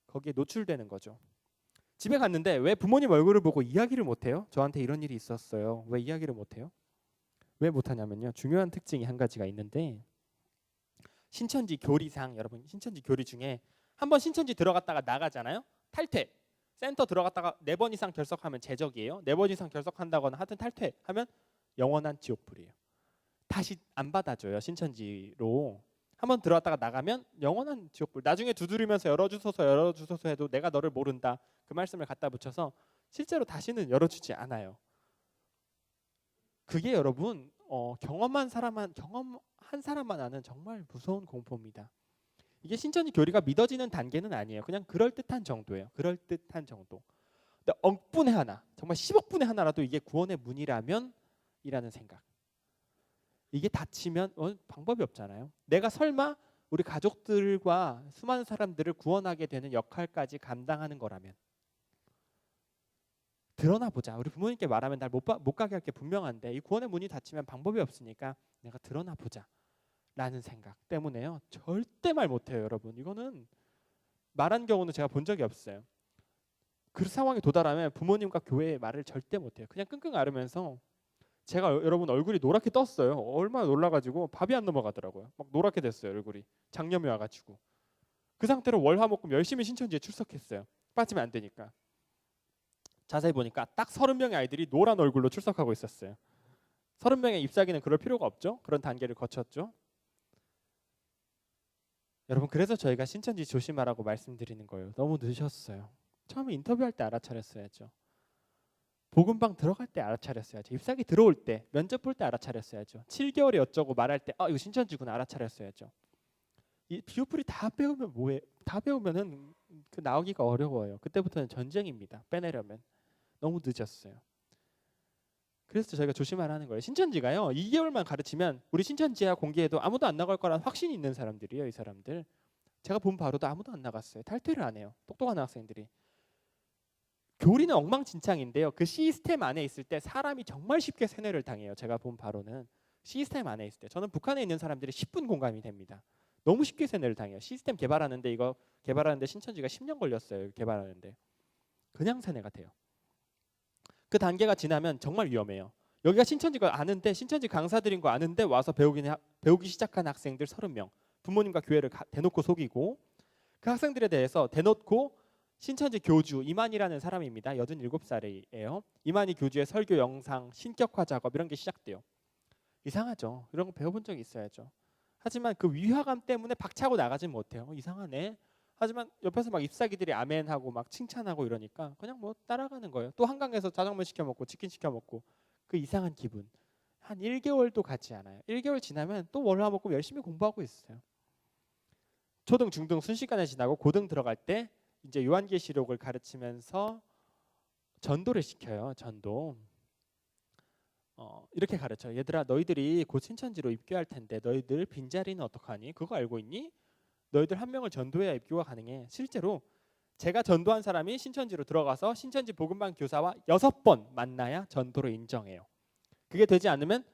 거기에 노출되는 거죠. 집에 갔는데 왜 부모님 얼굴을 보고 이야기를 못해요? 저한테 이런 일이 있었어요. 왜 이야기를 못해요? 왜 못하냐면요. 중요한 특징이 한 가지가 있는데 신천지 교리상 여러분 신천지 교리 중에 한번 신천지 들어갔다가 나가잖아요. 탈퇴. 센터 들어갔다가 4번 이상 결석하면 제적이에요. 4번 이상 결석한다거나 하여튼 탈퇴하면 영원한 지옥불이에요. 다시 안 받아줘요. 신천지로. 한번 들어왔다가 나가면 영원한 지옥불. 나중에 두드리면서 열어주소서 해도 내가 너를 모른다. 그 말씀을 갖다 붙여서 실제로 다시는 열어주지 않아요. 그게 여러분 경험한 사람만 아는 정말 무서운 공포입니다. 이게 신천지 교리가 믿어지는 단계는 아니에요. 그냥 그럴듯한 정도예요. 그럴듯한 정도. 근데 억분의 하나, 정말 10억분의 하나라도 이게 구원의 문이라면 이라는 생각. 이게 닫히면 방법이 없잖아요. 내가 설마 우리 가족들과 수많은 사람들을 구원하게 되는 역할까지 감당하는 거라면 드러나 보자. 우리 부모님께 말하면 날 못 가게 할 게 분명한데 이 구원의 문이 닫히면 방법이 없으니까 내가 드러나 보자 라는 생각 때문에요. 절대 말 못해요, 여러분. 이거는 말한 경우는 제가 본 적이 없어요. 그 상황에 도달하면 부모님과 교회에 말을 절대 못해요. 그냥 끙끙 앓으면서 제가 여러분 얼굴이 노랗게 떴어요. 얼마나 놀라가지고 밥이 안 넘어가더라고요. 막 노랗게 됐어요, 얼굴이. 장염이 와가지고. 그 상태로 월화목금 열심히 신천지에 출석했어요. 빠지면 안 되니까. 자세히 보니까 딱 30명의 아이들이 노란 얼굴로 출석하고 있었어요. 30명의 잎사귀는 그럴 필요가 없죠. 그런 단계를 거쳤죠. 여러분, 그래서 저희가 신천지 조심하라고 말씀드리는 거예요. 너무 늦으셨어요. 처음에 인터뷰할 때 알아차렸어야죠. 복음방 들어갈 때 알아차렸어야죠. 잎사귀 들어올 때, 면접 볼 때 알아차렸어야죠. 7개월에 어쩌고 말할 때 이거 신천지구나 알아차렸어야죠. 이 비오풀이 다 배우면 뭐해? 다 배우면은 그 나오기가 어려워요. 그때부터는 전쟁입니다. 빼내려면. 너무 늦었어요. 그래서 저희가 조심하라는 거예요. 신천지가요 2개월만 가르치면 우리 신천지야 공개해도 아무도 안 나갈 거란 확신이 있는 사람들이에요. 이 사람들. 제가 본 바로도 아무도 안 나갔어요. 탈퇴를 안 해요. 똑똑한 학생들이. 교리는 엉망진창인데요. 그 시스템 안에 있을 때 사람이 정말 쉽게 세뇌를 당해요. 제가 본 바로는 시스템 안에 있을 때. 저는 북한에 있는 사람들이 10분 공감이 됩니다. 너무 쉽게 세뇌를 당해요. 시스템 개발하는데 이거 개발하는데 신천지가 10년 걸렸어요. 개발하는데. 그냥 세뇌가 돼요. 그 단계가 지나면 정말 위험해요. 여기가 신천지가 아는데 신천지 강사들인 거 아는데 와서 배우기 시작한 학생들 30명. 부모님과 교회를 대놓고 속이고 그 학생들에 대해서 대놓고 신천지 교주 이만희라는 사람입니다. 87살이에요. 이만희 교주의 설교 영상, 신격화 작업 이런 게 시작돼요. 이상하죠. 이런 거 배워본 적이 있어야죠. 하지만 그 위화감 때문에 박차고 나가진 못해요. 이상하네. 하지만 옆에서 막 잎사귀들이 아멘하고 막 칭찬하고 이러니까 그냥 뭐 따라가는 거예요. 또 한강에서 짜장면 시켜 먹고 치킨 시켜 먹고 그 이상한 기분. 한 1개월도 가지 않아요. 1개월 지나면 또 월화 먹고 열심히 공부하고 있어요. 초등, 중등 순식간에 지나고 고등 들어갈 때 이제 요한계시록을 가르치면서 전도를 시켜요. 전도. 이렇게 가르쳐요. 얘들아 너희들이 곧 신천지로 입교할 텐데 너희들 빈자리는 어떡하니? 그거 알고 있니? 너희들 한 명을 전도해야 입교가 가능해. 실제로 제가 전도한 사람이 신천지로 들어가서 신천지 복음방 교사와 6번 만나야 전도로 인정해요. 그게 되지 않으면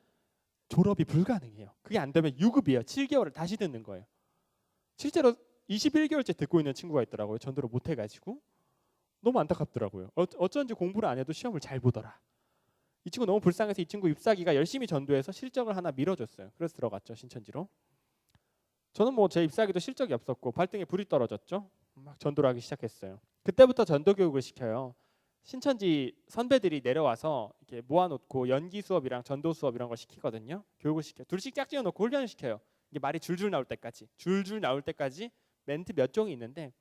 졸업이 불가능해요. 그게 안 되면 유급이에요. 7개월을 다시 듣는 거예요. 실제로 21개월째 듣고 있는 친구가 있더라고요. 전도를 못 해가지고. 너무 안타깝더라고요. 어쩐지 공부를 안 해도 시험을 잘 보더라. 이 친구 너무 불쌍해서 이 친구 잎사귀가 열심히 전도해서 실적을 하나 밀어줬어요. 그래서 들어갔죠. 신천지로. 저는 뭐 제 잎사귀도 실적이 없었고 발등에 불이 떨어졌죠. 막 전도를 하기 시작했어요. 그때부터 전도 교육을 시켜요. 신천지 선배들이 내려와서 이렇게 모아놓고 연기 수업이랑 전도 수업 이런 거 시키거든요. 교육을 시켜. 둘씩 짝지어 놓고 훈련을 시켜요. 이게 말이 줄줄 나올 때까지. 줄줄 나올 때까지 멘트 몇 종이 있는데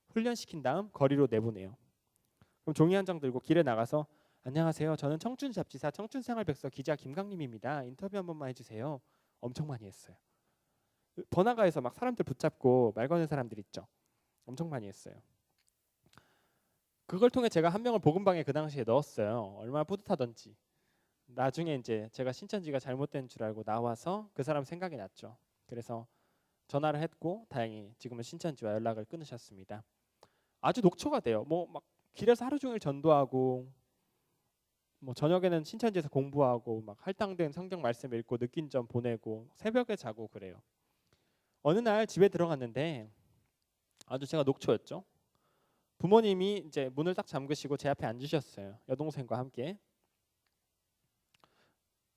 훈련시킨 다음 거리로 내보내요. 그럼 종이 한 장 들고 길에 나가서 안녕하세요. 저는 청춘잡지사 청춘생활백서 기자 김강림입니다. 인터뷰 한 번만 해주세요. 엄청 많이 했어요. 번화가에서 막 사람들 붙잡고 말 거는 사람들 있죠. 엄청 많이 했어요. 그걸 통해 제가 한 명을 복음방에 그 당시에 넣었어요. 얼마나 뿌듯하던지. 나중에 이제 제가 신천지가 잘못된 줄 알고 나와서 그 사람 생각이 났죠. 그래서 전화를 했고 다행히 지금은 신천지와 연락을 끊으셨습니다. 아주 녹초가 돼요. 뭐 막 길에서 하루 종일 전도하고 뭐 저녁에는 신천지에서 공부하고 막 할당된 성경 말씀 읽고 느낀 점 보내고 새벽에 자고 그래요. 어느 날 집에 들어갔는데 아주 제가 녹초였죠. 부모님이 이제 문을 딱 잠그시고 제 앞에 앉으셨어요. 여동생과 함께.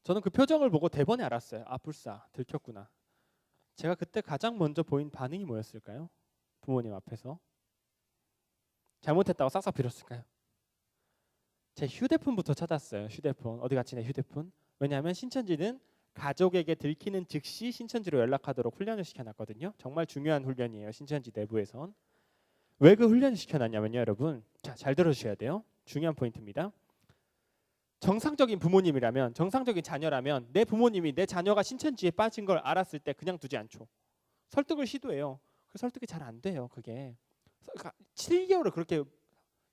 저는 그 표정을 보고 대번에 알았어요. 아 불사 들켰구나. 제가 그때 가장 먼저 보인 반응이 뭐였을까요? 부모님 앞에서 잘못했다고 싹싹 빌었을까요? 제 휴대폰부터 찾았어요. 휴대폰 어디 갔지 내 휴대폰? 왜냐하면 신천지는 가족에게 들키는 즉시 신천지로 연락하도록 훈련을 시켜놨거든요. 정말 중요한 훈련이에요. 신천지 내부에선. 왜 그 훈련을 시켜놨냐면요, 여러분. 자, 잘 들어주셔야 돼요. 중요한 포인트입니다. 정상적인 부모님이라면, 정상적인 자녀라면 내 부모님이 내 자녀가 신천지에 빠진 걸 알았을 때 그냥 두지 않죠. 설득을 시도해요. 그 설득이 잘 안 돼요. 그게 7개월을 그렇게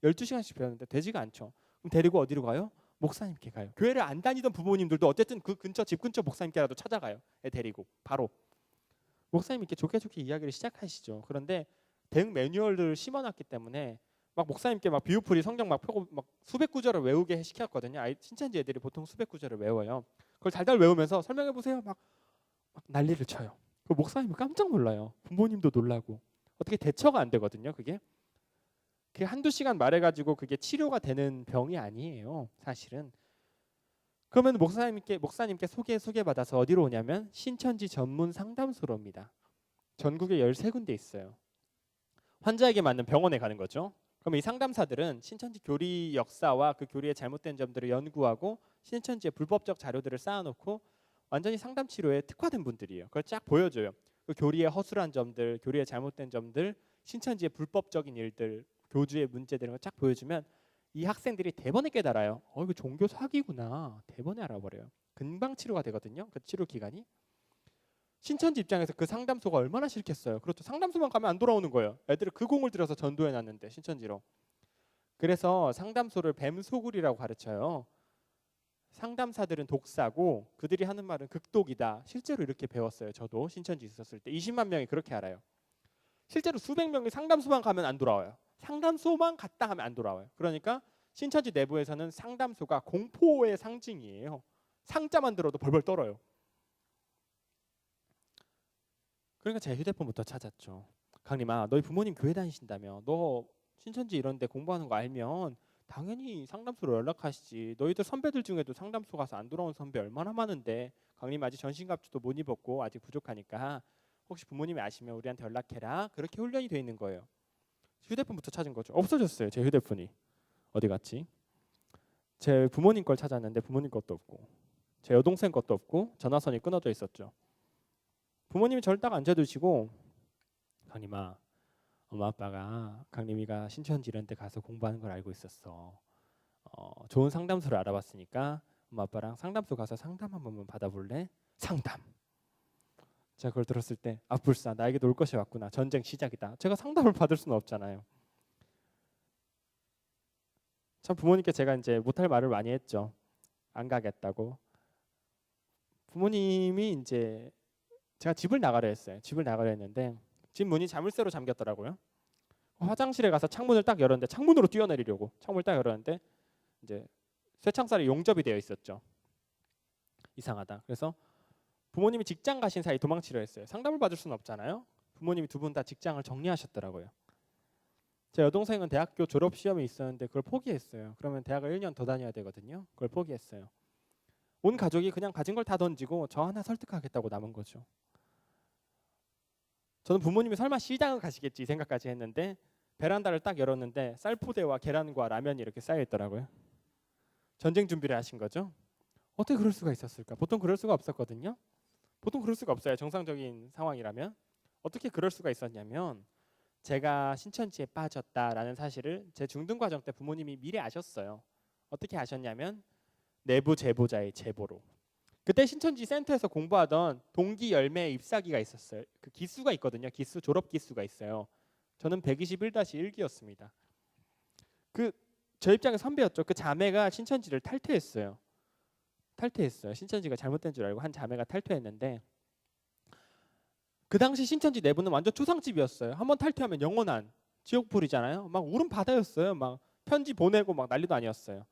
12시간씩 배웠는데 되지가 않죠. 그럼 데리고 어디로 가요? 목사님께 가요. 교회를 안 다니던 부모님들도 어쨌든 그 근처 집 근처 목사님께라도 찾아가요. 애 데리고 바로 목사님께 좋게 좋게 이야기를 시작하시죠. 그런데 대응 매뉴얼을 심어놨기 때문에 막 목사님께 막 비유풀이 성경 막 펴고 막 수백 구절을 외우게 시켰거든요. 신천지 애들이 보통 수백 구절을 외워요. 그걸 달달 외우면서 설명해 보세요. 막 난리를 쳐요. 그 목사님이 깜짝 놀라요. 부모님도 놀라고. 어떻게 대처가 안 되거든요. 그게 한두 시간 말해가지고 그게 치료가 되는 병이 아니에요. 사실은. 그러면 목사님께 소개받아서 어디로 오냐면 신천지 전문 상담소로 옵니다. 전국에 13군데 있어요. 환자에게 맞는 병원에 가는 거죠. 그럼 이 상담사들은 신천지 교리 역사와 그 교리의 잘못된 점들을 연구하고 신천지의 불법적 자료들을 쌓아놓고 완전히 상담 치료에 특화된 분들이에요. 그걸 쫙 보여줘요. 그 교리의 허술한 점들, 교리의 잘못된 점들, 신천지의 불법적인 일들, 교주의 문제들 이런 거 쫙 보여주면 이 학생들이 대번에 깨달아요. 이거 종교 사기구나. 대번에 알아버려요. 금방 치료가 되거든요. 그 치료 기간이. 신천지 입장에서 그 상담소가 얼마나 싫겠어요. 그렇죠. 상담소만 가면 안 돌아오는 거예요. 애들을 그 공을 들여서 전도해놨는데 신천지로. 그래서 상담소를 뱀소굴이라고 가르쳐요. 상담사들은 독사고 그들이 하는 말은 극독이다. 실제로 이렇게 배웠어요. 저도 신천지 있었을 때 20만 명이 그렇게 알아요. 실제로 수백 명이 상담소만 가면 안 돌아와요. 상담소만 갔다 하면 안 돌아와요. 그러니까 신천지 내부에서는 상담소가 공포의 상징이에요. 상자만 들어도 벌벌 떨어요. 그러니까 제 휴대폰부터 찾았죠. 강림아, 너희 부모님 교회 다니신다며. 너 신천지 이런 데 공부하는 거 알면 당연히 상담소로 연락하시지. 너희들 선배들 중에도 상담소 가서 안 돌아온 선배 얼마나 많은데. 강림 아직 전신갑주도 못 입었고 아직 부족하니까 혹시 부모님이 아시면 우리한테 연락해라. 그렇게 훈련이 돼 있는 거예요. 휴대폰부터 찾은 거죠. 없어졌어요. 제 휴대폰이. 어디 갔지? 제 부모님 걸 찾았는데 부모님 것도 없고 제 여동생 것도 없고 전화선이 끊어져 있었죠. 부모님이 저를 딱 앉아두시고 강림아, 엄마 아빠가 강림이가 신천지 이런 데 가서 공부하는 걸 알고 있었어. 좋은 상담소를 알아봤으니까 엄마 아빠랑 상담소 가서 상담 한 번만 받아볼래? 상담. 제가 그걸 들었을 때 불사 나에게도 올 것이 왔구나. 전쟁 시작이다. 제가 상담을 받을 수는 없잖아요. 참 부모님께 제가 이제 못할 말을 많이 했죠. 안 가겠다고. 부모님이 이제 제가 집을 나가려 했어요. 집을 나가려 했는데 집 문이 자물쇠로 잠겼더라고요. 화장실에 가서 창문을 딱 열었는데 창문으로 뛰어내리려고 창문을 딱 열었는데 이제 쇠창살이 용접이 되어 있었죠. 이상하다. 그래서 부모님이 직장 가신 사이 도망치려 했어요. 상담을 받을 수는 없잖아요. 부모님이 두 분 다 직장을 정리하셨더라고요. 제 여동생은 대학교 졸업 시험이 있었는데 그걸 포기했어요. 그러면 대학을 1년 더 다녀야 되거든요. 그걸 포기했어요. 온 가족이 그냥 가진 걸 다 던지고 저 하나 설득하겠다고 남은 거죠. 저는 부모님이 설마 시장을 가시겠지 이 생각까지 했는데 베란다를 딱 열었는데 쌀포대와 계란과 라면이 이렇게 쌓여 있더라고요. 전쟁 준비를 하신 거죠. 어떻게 그럴 수가 있었을까? 보통 그럴 수가 없었거든요. 보통 그럴 수가 없어요. 정상적인 상황이라면. 어떻게 그럴 수가 있었냐면 제가 신천지에 빠졌다라는 사실을 제 중등 과정 때 부모님이 미리 아셨어요. 어떻게 아셨냐면 내부 제보자의 제보로. 그때 신천지 센터에서 공부하던 동기 열매 잎사귀가 있었어요. 그 기수가 있거든요. 기수 졸업 기수가 있어요. 저는 121-1기였습니다. 저 입장에 선배였죠. 그 자매가 신천지를 탈퇴했어요. 신천지가 잘못된 줄 알고 한 자매가 탈퇴했는데 그 당시 신천지 내부는 완전 초상집이었어요. 한번 탈퇴하면 영원한 지옥불이잖아요. 막 울음 바다였어요. 막 편지 보내고 막 난리도 아니었어요.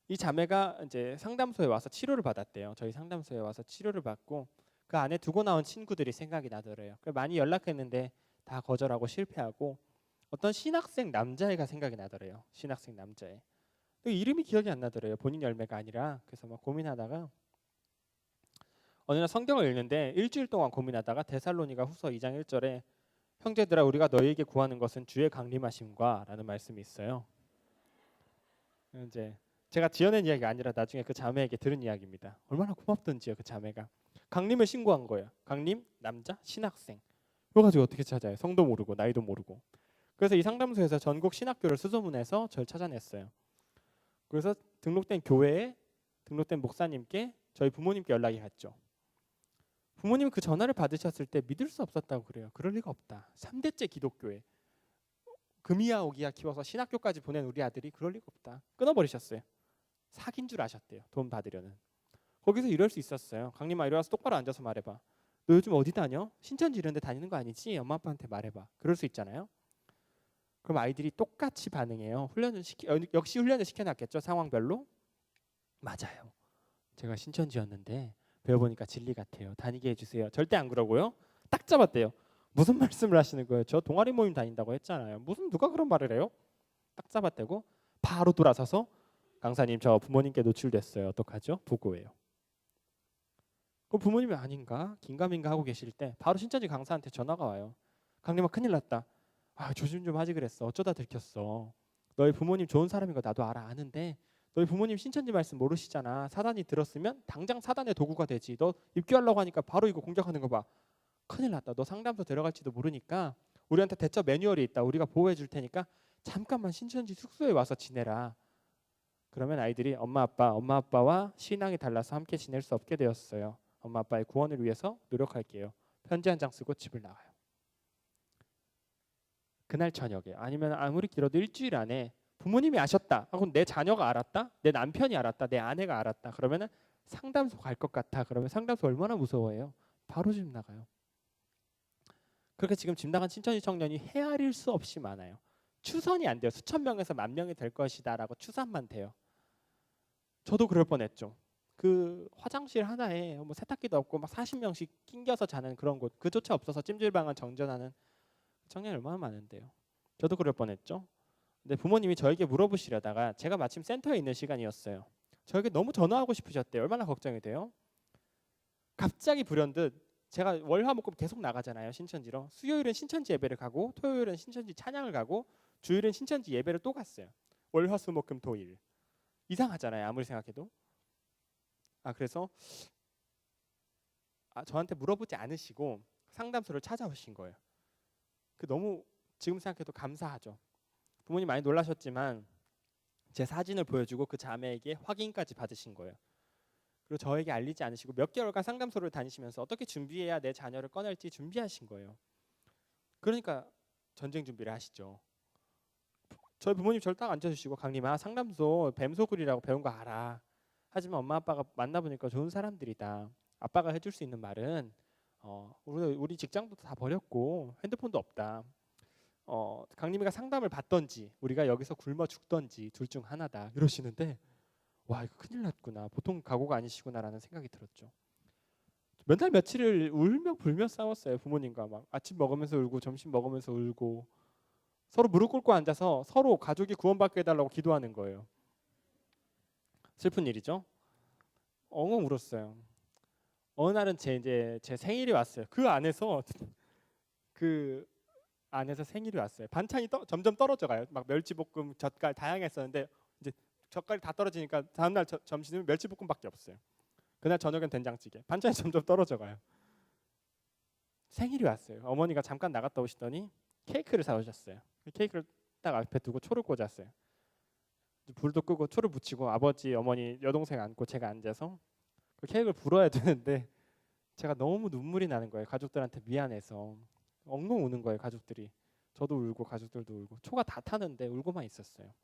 이 자매가 이제 상담소에 와서 치료를 받았대요. 저희 상담소에 와서 치료를 받고 그 안에 두고 나온 친구들이 생각이 나더래요. 많이 연락했는데 다 거절하고 실패하고 어떤 신학생 남자애가 생각이 나더래요. 신학생 남자애. 이름이 기억이 안 나더래요. 본인 열매가 아니라. 그래서 막 고민하다가 어느 날 성경을 읽는데 일주일 동안 고민하다가 데살로니가 후서 2장 1절에 형제들아 우리가 너희에게 구하는 것은 주의 강림하심과 라는 말씀이 있어요. 이제 제가 지어낸 이야기가 아니라 나중에 그 자매에게 들은 이야기입니다. 얼마나 고맙던지요. 그 자매가 강림을 신고한 거예요. 강림 남자 신학생. 그래가지고 어떻게 찾아요? 성도 모르고 나이도 모르고. 그래서 이 상담소에서 전국 신학교를 수소문해서 저를 찾아냈어요. 그래서 등록된 교회에 등록된 목사님께 저희 부모님께 연락이 갔죠. 부모님이 그 전화를 받으셨을 때 믿을 수 없었다고 그래요. 그럴 리가 없다. 3대째 기독교회 금이야 오기야 키워서 신학교까지 보낸 우리 아들이 그럴 리가 없다. 끊어버리셨어요. 사귄 줄 아셨대요. 돈 받으려는. 거기서 이럴 수 있었어요. 강림아 이리 와서 똑바로 앉아서 말해봐. 너 요즘 어디 다녀? 신천지 이런 데 다니는 거 아니지? 엄마 아빠한테 말해봐. 그럴 수 있잖아요. 그럼 아이들이 똑같이 반응해요. 역시 훈련을 시켜놨겠죠. 상황별로. 맞아요. 제가 신천지였는데 배워보니까 진리 같아요. 다니게 해주세요. 절대 안 그러고요. 딱 잡았대요. 무슨 말씀을 하시는 거예요? 저 동아리 모임 다닌다고 했잖아요. 무슨 누가 그런 말을 해요? 딱 잡았대고 바로 돌아서서 강사님 저 부모님께 노출됐어요. 어떡하죠? 부고예요. 그 부모님이 아닌가 긴가민가 하고 계실 때 바로 신천지 강사한테 전화가 와요. 강림아 큰일 났다. 아 조심 좀 하지 그랬어. 어쩌다 들켰어. 너희 부모님 좋은 사람인 거 나도 아는데 너희 부모님 신천지 말씀 모르시잖아. 사단이 들었으면 당장 사단의 도구가 되지. 너 입교하려고 하니까 바로 이거 공격하는 거 봐. 큰일 났다. 너 상담소 들어갈지도 모르니까 우리한테 대처 매뉴얼이 있다. 우리가 보호해 줄 테니까 잠깐만 신천지 숙소에 와서 지내라. 그러면 아이들이 엄마 아빠와 신앙이 달라서 함께 지낼 수 없게 되었어요. 엄마 아빠의 구원을 위해서 노력할게요. 편지 한 장 쓰고 집을 나가요. 그날 저녁에 아니면 아무리 길어도 일주일 안에 부모님이 아셨다 하고 내 자녀가 알았다, 내 남편이 알았다, 내 아내가 알았다 그러면은 상담소 갈 것 같아. 그러면 상담소 얼마나 무서워해요. 바로 집 나가요. 그렇게 지금 집 나간 신천지 청년이 헤아릴 수 없이 많아요. 추선이 안 돼요. 수천 명에서 만 명이 될 것이다라고 추산만 돼요. 저도 그럴 뻔했죠. 그 화장실 하나에 뭐 세탁기도 없고 막 40명씩 낑겨서 자는 그런 곳 그조차 없어서 찜질방을 정전하는 청년이 얼마나 많은데요. 저도 그럴 뻔했죠. 근데 부모님이 저에게 물어보시려다가 제가 마침 센터에 있는 시간이었어요. 저에게 너무 전화하고 싶으셨대요. 얼마나 걱정이 돼요. 갑자기 불현듯 제가 월화목금 계속 나가잖아요. 신천지로. 수요일은 신천지 예배를 가고 토요일은 신천지 찬양을 가고 주일은 신천지 예배를 또 갔어요. 월화수목금 토일. 이상하잖아요. 아무리 생각해도. 그래서 저한테 물어보지 않으시고 상담소를 찾아오신 거예요. 너무 지금 생각해도 감사하죠. 부모님 많이 놀라셨지만 제 사진을 보여주고 그 자매에게 확인까지 받으신 거예요. 그리고 저에게 알리지 않으시고 몇 개월간 상담소를 다니시면서 어떻게 준비해야 내 자녀를 꺼낼지 준비하신 거예요. 그러니까 전쟁 준비를 하시죠. 저희 부모님 저를 딱 앉아주시고 강림아 상담소 뱀소굴이라고 배운 거 알아. 하지만 엄마 아빠가 만나보니까 좋은 사람들이다. 아빠가 해줄 수 있는 말은 우리 직장도 다 버렸고 핸드폰도 없다. 강림이가 상담을 받던지 우리가 여기서 굶어 죽던지 둘 중 하나다. 이러시는데 와 이거 큰일 났구나. 보통 각오가 아니시구나라는 생각이 들었죠. 몇 날 며칠을 울며 불며 싸웠어요. 부모님과 막 아침 먹으면서 울고 점심 먹으면서 울고 서로 무릎 꿇고 앉아서 서로 가족이 구원받게 해달라고 기도하는 거예요. 슬픈 일이죠. 엉엉 울었어요. 어느 날은 제 생일이 왔어요. 그 안에서 생일이 왔어요. 반찬이 점점 떨어져 가요. 막 멸치볶음, 젓갈 다양했었는데 이제 젓갈이 다 떨어지니까 다음날 점심은 멸치볶음밖에 없어요. 그날 저녁엔 된장찌개. 반찬이 점점 떨어져 가요. 생일이 왔어요. 어머니가 잠깐 나갔다 오시더니 케이크를 사오셨어요. 케이크를 딱 앞에 두고 초를 꽂았어요. 불도 끄고 초를 붙이고 아버지, 어머니, 여동생 안고 제가 앉아서 그 케이크를 불어야 되는데 제가 너무 눈물이 나는 거예요. 가족들한테 미안해서 엉엉 우는 거예요. 가족들이. 저도 울고 가족들도 울고 초가 다 타는데 울고만 있었어요.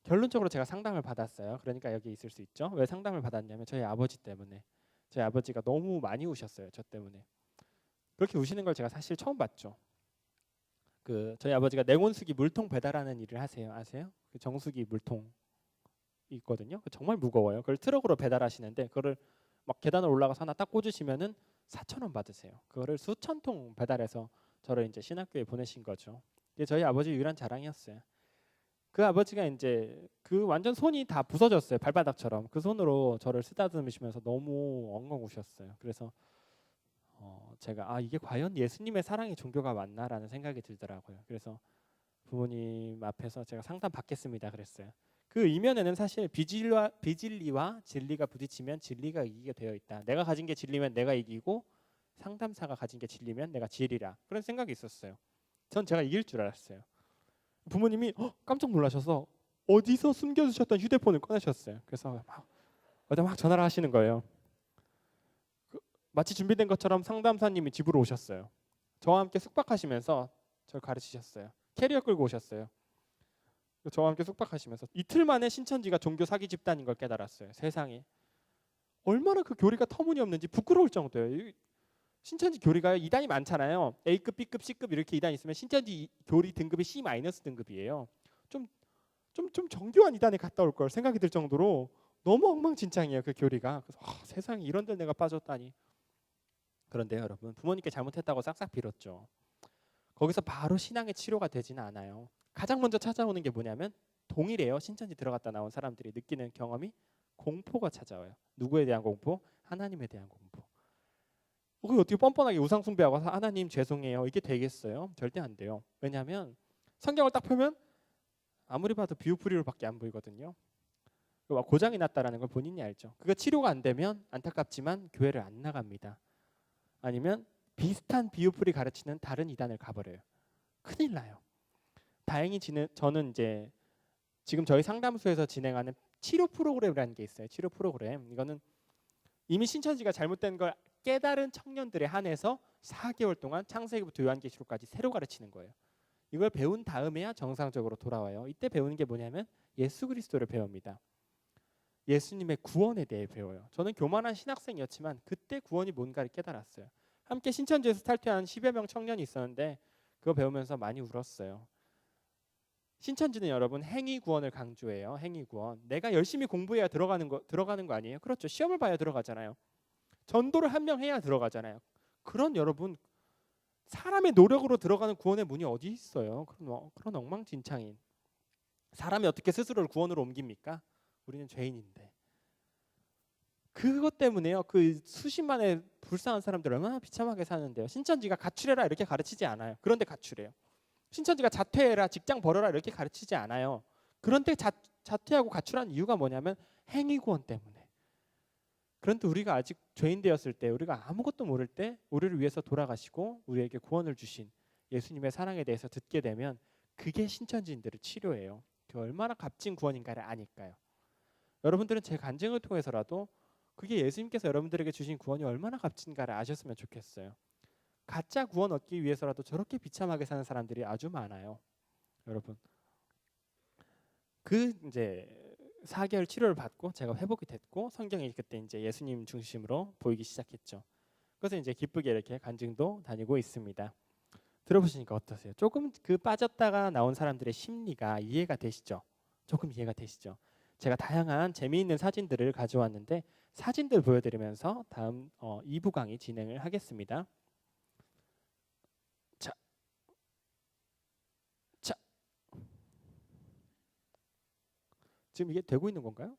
결론적으로 제가 상담을 받았어요. 그러니까 여기 있을 수 있죠. 왜 상담을 받았냐면 저희 아버지 때문에. 저희 아버지가 너무 많이 우셨어요. 저 때문에. 그렇게 우시는 걸 제가 사실 처음 봤죠. 저희 아버지가 냉온수기 물통 배달하는 일을 하세요. 아세요? 그 정수기 물통 있거든요. 정말 무거워요. 그걸 트럭으로 배달하시는데 그거를 막 계단을 올라가서 하나 딱 꽂으시면은 4,000원 받으세요. 그거를 수천 통 배달해서 저를 이제 신학교에 보내신 거죠. 이게 저희 아버지 유일한 자랑이었어요. 그 아버지가 이제 그 완전 손이 다 부서졌어요. 발바닥처럼. 그 손으로 저를 쓰다듬으시면서 너무 엉엉 우셨어요. 그래서 제가 이게 과연 예수님의 사랑의 종교가 맞나라는 생각이 들더라고요. 그래서 부모님 앞에서 제가 상담 받겠습니다 그랬어요. 그 이면에는 사실 비진리와 진리가 부딪히면 진리가 이기게 되어 있다. 내가 가진 게 진리면 내가 이기고 상담사가 가진 게 진리면 내가 진리라. 그런 생각이 있었어요. 전 제가 이길 줄 알았어요. 부모님이 깜짝 놀라셔서 어디서 숨겨두셨던 휴대폰을 꺼내셨어요. 그래서 막 전화를 하시는 거예요. 마치 준비된 것처럼 상담사님이 집으로 오셨어요. 저와 함께 숙박하시면서 저를 가르치셨어요. 캐리어 끌고 오셨어요. 저와 함께 숙박하시면서 이틀 만에 신천지가 종교 사기 집단인 걸 깨달았어요. 세상에 얼마나 그 교리가 터무니없는지 부끄러울 정도예요. 신천지 교리가 이단이 많잖아요. A급, B급, C급 이렇게 이단이 있으면 신천지 교리 등급이 C- 등급이에요. 좀 정교한 이단에 갔다 올 걸 생각이 들 정도로 너무 엉망진창이에요. 그 교리가. 그래서 세상에 이런 데 내가 빠졌다니. 그런데 여러분, 부모님께 잘못했다고 싹싹 빌었죠. 거기서 바로 신앙의 치료가 되지는 않아요. 가장 먼저 찾아오는 게 뭐냐면 동일해요. 신천지 들어갔다 나온 사람들이 느끼는 경험이 공포가 찾아와요. 누구에 대한 공포? 하나님에 대한 공포. 그게 어떻게 뻔뻔하게 우상 숭배하고 하나님 죄송해요. 이게 되겠어요? 절대 안 돼요. 왜냐하면 성경을 딱 펴면 아무리 봐도 비우프리로밖에 안 보이거든요. 고장이 났다라는 걸 본인이 알죠. 그거 치료가 안 되면 안타깝지만 교회를 안 나갑니다. 아니면 비슷한 비우프리 가르치는 다른 이단을 가버려요. 큰일 나요. 다행히 저는 이제 지금 저희 상담소에서 진행하는 치료 프로그램이라는 게 있어요. 치료 프로그램. 이거는 이미 신천지가 잘못된 걸 깨달은 청년들에 한해서 4개월 동안 창세기부터 요한계시록까지 새로 가르치는 거예요. 이걸 배운 다음에야 정상적으로 돌아와요. 이때 배우는 게 뭐냐면 예수 그리스도를 배웁니다. 예수님의 구원에 대해 배워요. 저는 교만한 신학생이었지만 그때 구원이 뭔가를 깨달았어요. 함께 신천지에서 탈퇴한 10여 명 청년이 있었는데 그거 배우면서 많이 울었어요. 신천지는 여러분 행위 구원을 강조해요. 행위 구원. 내가 열심히 공부해야 들어가는 거 아니에요? 그렇죠. 시험을 봐야 들어가잖아요. 전도를 한 명 해야 들어가잖아요. 그런 여러분 사람의 노력으로 들어가는 구원의 문이 어디 있어요? 그런 엉망진창인. 사람이 어떻게 스스로를 구원으로 옮깁니까? 우리는 죄인인데. 그것 때문에요. 그 수십만의 불쌍한 사람들 얼마나 비참하게 사는데요. 신천지가 가출해라 이렇게 가르치지 않아요. 그런데 가출해요. 신천지가 자퇴해라 직장 벌어라 이렇게 가르치지 않아요. 그런데 자퇴하고 가출한 이유가 뭐냐면 행위구원 때문에. 그런데 우리가 아직 죄인 되었을 때 우리가 아무것도 모를 때 우리를 위해서 돌아가시고 우리에게 구원을 주신 예수님의 사랑에 대해서 듣게 되면 그게 신천지인들을 치료해요. 그 얼마나 값진 구원인가를 아니까요. 여러분들은 제 간증을 통해서라도 그게 예수님께서 여러분들에게 주신 구원이 얼마나 값진가를 아셨으면 좋겠어요. 가짜 구원 얻기 위해서라도 저렇게 비참하게 사는 사람들이 아주 많아요. 여러분. 그 이제 4개월 치료를 받고 제가 회복이 됐고 성경이 그때 이제 예수님 중심으로 보이기 시작했죠. 그래서 이제 기쁘게 이렇게 간증도 다니고 있습니다. 들어보시니까 어떠세요? 조금 그 빠졌다가 나온 사람들의 심리가 이해가 되시죠? 조금 이해가 되시죠? 제가 다양한 재미있는 사진들을 가져왔는데 사진들 보여드리면서 다음 2부 강의 진행을 하겠습니다. 자, 지금 이게 되고 있는 건가요?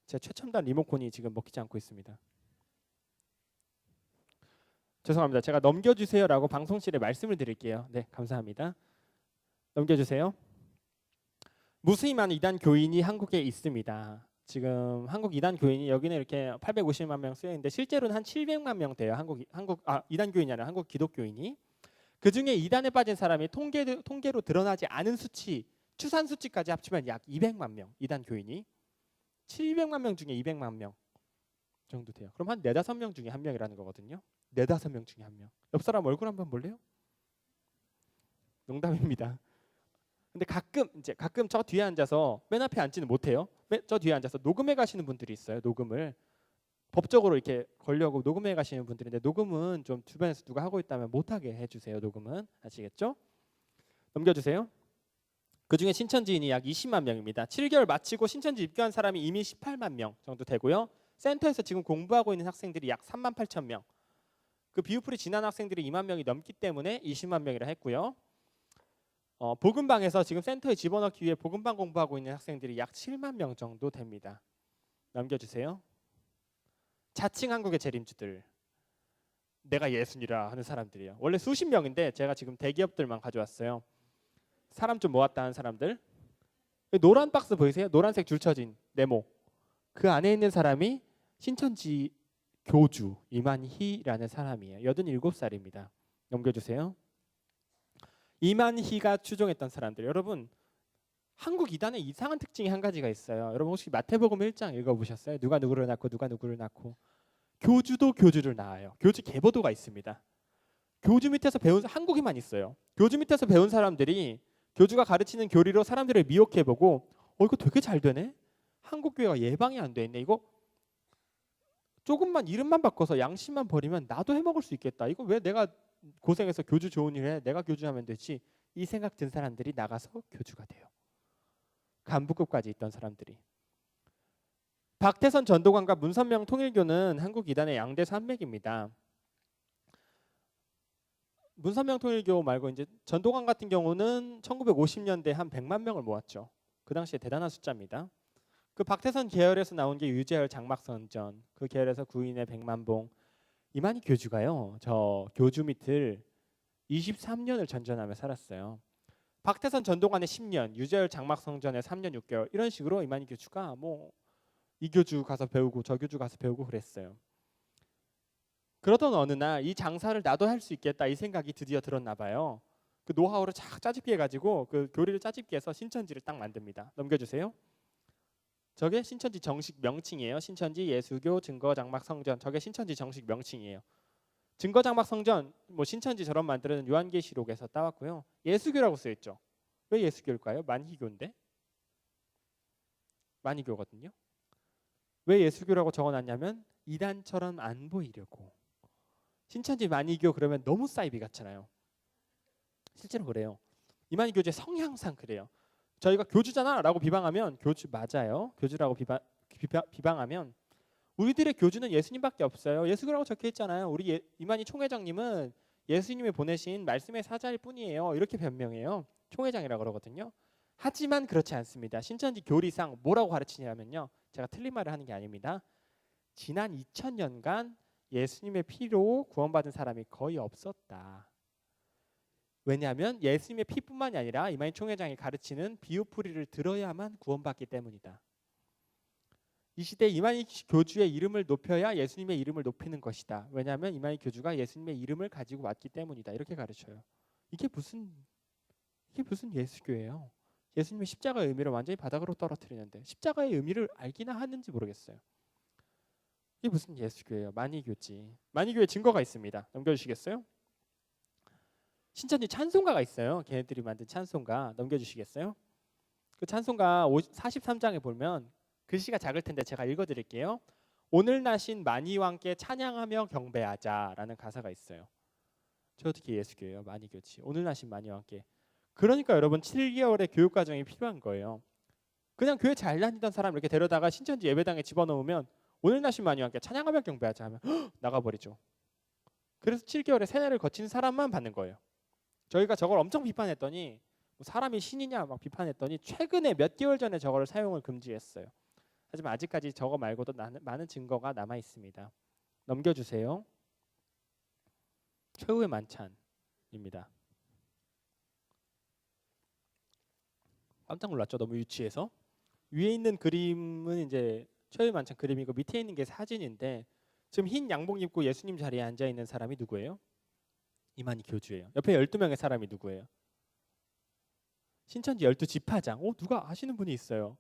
제 최첨단 리모컨이 지금 먹히지 않고 있습니다. 죄송합니다. 제가 넘겨주세요라고 방송실에 말씀을 드릴게요. 네, 감사합니다. 넘겨주세요. 무수히만 이단 교인이 한국에 있습니다. 지금 한국 이단 교인이 여기는 이렇게 850만 명 쓰여 있는데 실제로는 한 700만 명 돼요. 이단 교인이 아니라 한국 기독교인이. 그 중에 이단에 빠진 사람이 통계로 드러나지 않은 수치, 추산 수치까지 합치면 약 200만 명. 이단 교인이 700만 명 중에 200만 명 정도 돼요. 그럼 한 4-5명 중에 한 명이라는 거거든요. 4-5명 중에 한 명. 옆 사람 얼굴 한번 볼래요? 농담입니다. 근데 가끔 저 뒤에 앉아서 맨 앞에 앉지는 못해요. 저 뒤에 앉아서 녹음해 가시는 분들이 있어요. 녹음을 법적으로 이렇게 걸려고 녹음해 가시는 분들인데 녹음은 좀 주변에서 누가 하고 있다면 못하게 해주세요. 녹음은 아시겠죠? 넘겨주세요. 그 중에 신천지인이 약 20만 명입니다. 7개월 마치고 신천지 입교한 사람이 이미 18만 명 정도 되고요. 센터에서 지금 공부하고 있는 학생들이 약 3만 8천 명. 그 비우풀이 지난 학생들이 2만 명이 넘기 때문에 20만 명이라 했고요. 복음방에서 지금 센터에 집어넣기 위해 복음방 공부하고 있는 학생들이 약 7만 명 정도 됩니다. 넘겨주세요. 자칭 한국의 재림주들. 내가 예수니라 하는 사람들이에요. 원래 수십 명인데 제가 지금 대기업들만 가져왔어요. 사람 좀 모았다 하는 사람들. 노란 박스 보이세요? 노란색 줄 쳐진 네모. 그 안에 있는 사람이 신천지 교주 이만희라는 사람이에요. 87살입니다. 넘겨주세요. 이만희가 추종했던 사람들. 여러분, 한국 이단의 이상한 특징이 한 가지가 있어요. 여러분 혹시 마태복음 1장 읽어보셨어요? 누가 누구를 낳고 누가 누구를 낳고. 교주도 교주를 낳아요. 교주 계보도가 있습니다. 교주 밑에서 배운, 한국에만 있어요. 교주 밑에서 배운 사람들이 교주가 가르치는 교리로 사람들을 미혹해보고 이거 되게 잘 되네? 한국 교회가 예방이 안 돼 있네. 이거 조금만 이름만 바꿔서 양심만 버리면 나도 해먹을 수 있겠다. 이거 왜 내가 고생해서 교주 좋은 일 해? 내가 교주하면 되지. 이 생각 든 사람들이 나가서 교주가 돼요. 간부급까지 있던 사람들이. 박태선 전도관과 문선명 통일교는 한국 이단의 양대 산맥입니다. 문선명 통일교 말고 이제 전도관 같은 경우는 1950년대 한 100만 명을 모았죠. 그 당시에 대단한 숫자입니다. 그 박태선 계열에서 나온 게 유재열 장막선전, 그 계열에서 구인의 백만봉. 이만희 교주가요, 저 교주 밑을 23년을 전전하며 살았어요. 박태선 전도관의 10년, 유재열 장막성전의 3년 6개월, 이런 식으로 이만희 교주가 뭐 이 교주 가서 배우고 저 교주 가서 배우고 그랬어요. 그러던 어느 날 이 장사를 나도 할 수 있겠다 이 생각이 드디어 들었나 봐요. 그 노하우를 쫙 짜집기 해가지고 그 교리를 짜집기 해서 신천지를 딱 만듭니다. 넘겨주세요. 저게 신천지 정식 명칭이에요. 신천지 예수교 증거장막성전. 저게 신천지 정식 명칭이에요. 증거장막성전, 뭐 신천지처럼 만드는 요한계시록에서 따왔고요. 예수교라고 쓰여있죠. 왜 예수교일까요? 만희교인데. 만희교거든요. 왜 예수교라고 적어놨냐면 이단처럼 안 보이려고. 신천지 만희교 그러면 너무 사이비 같잖아요. 실제로 그래요. 이만희 교주의 성향상 그래요. 저희가 교주잖아 라고 비방하면 교주 맞아요. 교주라고 비방하면 우리들의 교주는 예수님밖에 없어요. 예수교라고 적혀있잖아요. 우리 이만희 총회장님은 예수님이 보내신 말씀의 사자일 뿐이에요. 이렇게 변명해요. 총회장이라고 그러거든요. 하지만 그렇지 않습니다. 신천지 교리상 뭐라고 가르치냐면요. 제가 틀린 말을 하는 게 아닙니다. 지난 2000년간 예수님의 피로 구원받은 사람이 거의 없었다. 왜냐하면 예수님의 피뿐만이 아니라 이만희 총회장이 가르치는 비유풀이를 들어야만 구원받기 때문이다. 이 시대 이만희 교주의 이름을 높여야 예수님의 이름을 높이는 것이다. 왜냐하면 이만희 교주가 예수님의 이름을 가지고 왔기 때문이다. 이렇게 가르쳐요. 이게 무슨 예수교예요. 예수님의 십자가의 의미를 완전히 바닥으로 떨어뜨리는데 십자가의 의미를 알기나 하는지 모르겠어요. 이게 무슨 예수교예요. 만희교지. 만희교의 증거가 있습니다. 넘겨주시겠어요? 신천지 찬송가가 있어요. 걔네들이 만든 찬송가. 넘겨주시겠어요? 그 찬송가 43장에 보면 글씨가 작을 텐데 제가 읽어드릴게요. 오늘 나신 만희왕께 찬양하며 경배하자라는 가사가 있어요. 저 어떻게 예수교예요? 만희교지. 오늘 나신 만희왕께. 그러니까 여러분 7개월의 교육과정이 필요한 거예요. 그냥 교회 잘 다니던 사람 이렇게 데려다가 신천지 예배당에 집어넣으면 오늘 나신 만희왕께 찬양하며 경배하자 하면 나가버리죠. 그래서 7개월의 세례를 거친 사람만 받는 거예요. 저희가 저걸 엄청 비판했더니 사람이 신이냐 막 비판했더니 최근에 몇 개월 전에 저거를 사용을 금지했어요. 하지만 아직까지 저거 말고도 많은 증거가 남아 있습니다. 넘겨주세요. 최후의 만찬입니다. 깜짝 놀랐죠. 너무 유치해서. 위에 있는 그림은 이제 최후의 만찬 그림이고 밑에 있는 게 사진인데 지금 흰 양복 입고 예수님 자리에 앉아 있는 사람이 누구예요? 이만희 교주예요. 옆에 12명의 사람이 누구예요? 신천지 12지파장. 누가 아시는 분이 있어요.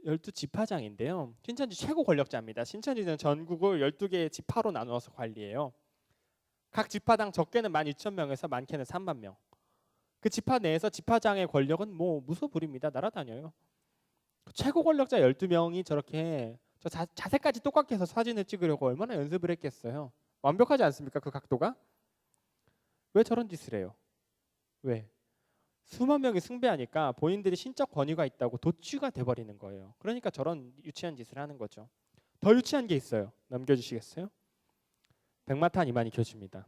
12지파장인데요. 신천지 최고 권력자입니다. 신천지는 전국을 12개의 지파로 나누어서 관리해요. 각 지파당 적게는 12,000명에서 많게는 3만 명. 그 지파 내에서 지파장의 권력은 뭐 무소불위입니다. 날아다녀요. 최고 권력자 12명이 저렇게 저 자세까지 똑같게 해서 사진을 찍으려고 얼마나 연습을 했겠어요. 완벽하지 않습니까? 그 각도가? 왜 저런 짓을 해요? 왜? 수만 명이 숭배하니까 본인들이 신적 권위가 있다고 도취가 돼버리는 거예요. 그러니까 저런 유치한 짓을 하는 거죠. 더 유치한 게 있어요. 넘겨주시겠어요? 백마 탄 이만희 교주입니다.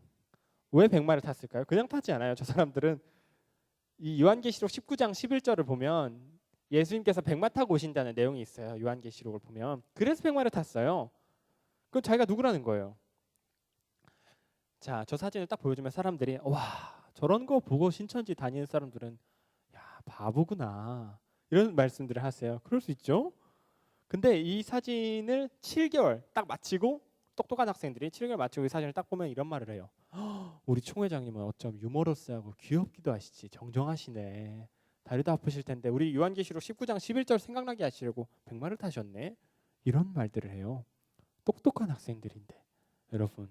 왜 백마를 탔을까요? 그냥 타지 않아요. 저 사람들은 이 요한계시록 19장 11절을 보면 예수님께서 백마 타고 오신다는 내용이 있어요. 요한계시록을 보면. 그래서 백마를 탔어요. 그럼 자기가 누구라는 거예요? 자, 저 사진을 딱 보여주면 사람들이 와 저런 거 보고 신천지 다니는 사람들은 야 바보구나 이런 말씀들을 하세요. 그럴 수 있죠. 근데 이 사진을 7개월 딱 마치고 똑똑한 학생들이 7개월 마치고 이 사진을 딱 보면 이런 말을 해요. 우리 총회장님은 어쩜 유머러스하고 귀엽기도 하시지 정정하시네. 다리도 아프실 텐데 우리 요한계시록 19장 11절 생각나게 하시려고 백마를 타셨네. 이런 말들을 해요. 똑똑한 학생들인데 여러분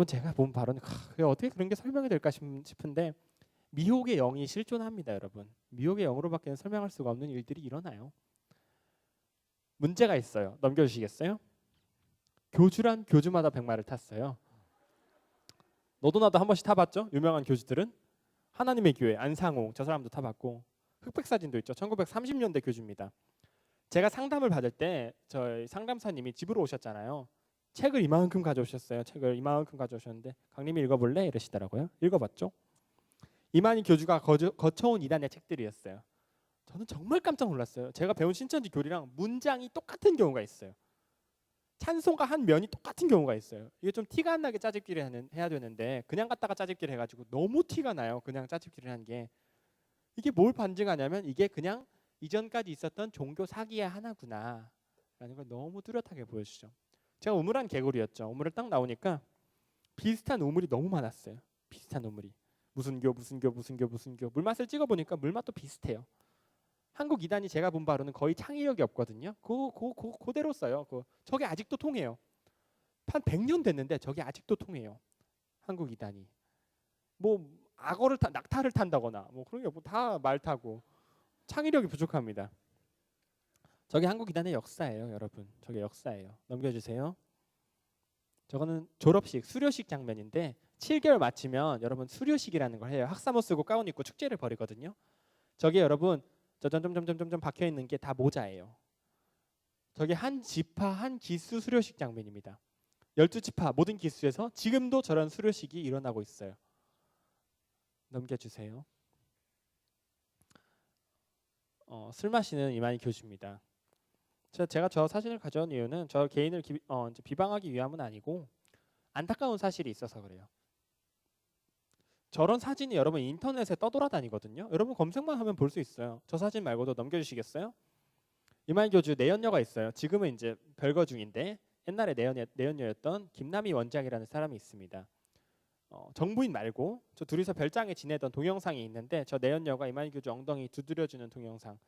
제가 본 발언이 어떻게 그런 게 설명이 될까 싶은데 미혹의 영이 실존합니다. 여러분 미혹의 영으로밖에 설명할 수가 없는 일들이 일어나요. 문제가 있어요. 넘겨주시겠어요? 교주란 교주마다 백마를 탔어요. 너도 나도 한 번씩 타봤죠? 유명한 교주들은 하나님의 교회 안상홍 저 사람도 타봤고 흑백 사진도 있죠. 1930년대 교주입니다. 제가 상담을 받을 때 저희 상담사님이 집으로 오셨잖아요. 책을 이만큼 가져오셨어요. 책을 이만큼 가져오셨는데 강림이 읽어볼래? 이러시더라고요. 읽어봤죠. 이만희 교주가 거쳐온 이단의 책들이었어요. 저는 정말 깜짝 놀랐어요. 제가 배운 신천지 교리랑 문장이 똑같은 경우가 있어요. 찬송가 한 면이 똑같은 경우가 있어요. 이게 좀 티가 안 나게 짜집기를 해야 되는데 그냥 갖다가 짜집기를 해가지고 너무 티가 나요. 그냥 짜집기를 한 게. 이게 뭘 반증하냐면 이게 그냥 이전까지 있었던 종교 사기의 하나구나 라는 걸 너무 뚜렷하게 보여주죠. 제가 우물한 개구리였죠. 우물을 딱 나오니까 비슷한 우물이 너무 많았어요. 비슷한 우물이. 무슨 교 물맛을 찍어보니까 물맛도 비슷해요. 한국 이단이 제가 본 바로는 거의 창의력이 없거든요. 그대로 써요. 저게 아직도 통해요. 한 100년 됐는데 저게 아직도 통해요. 한국 이단이. 뭐 낙타를 탄다거나 뭐 그런 게 없고 다 말 타고 창의력이 부족합니다. 저게 한국 이단의 역사예요, 여러분. 저게 역사예요. 넘겨주세요. 저거는 졸업식, 수료식 장면인데 7개월 마치면 여러분 수료식이라는 걸 해요. 학사모 쓰고 가운 입고 축제를 벌이거든요. 저게 여러분 점점점점점 박혀 있는 게 다 모자예요. 저게 한 지파 한 기수 수료식 장면입니다. 12지파 모든 기수에서 지금도 저런 수료식이 일어나고 있어요. 넘겨주세요. 술 마시는 이만희 교수입니다. 제가 저 사진을 가져온 이유는 저 개인을 비방하기 위함은 아니고 안타까운 사실이 있어서 그래요. 저런 사진이 여러분 인터넷에 떠돌아다니거든요. 여러분 검색만 하면 볼 수 있어요. 저 사진 말고도 넘겨주시겠어요? 이만희 교주 내연녀가 있어요. 지금은 이제 별거 중인데 옛날에 내연녀였던 김남희 원장이라는 사람이 있습니다. 정부인 말고 저 둘이서 별장에 지내던 동영상이 있는데 저 내연녀가 이만희 교주 엉덩이 두드려주는 동영상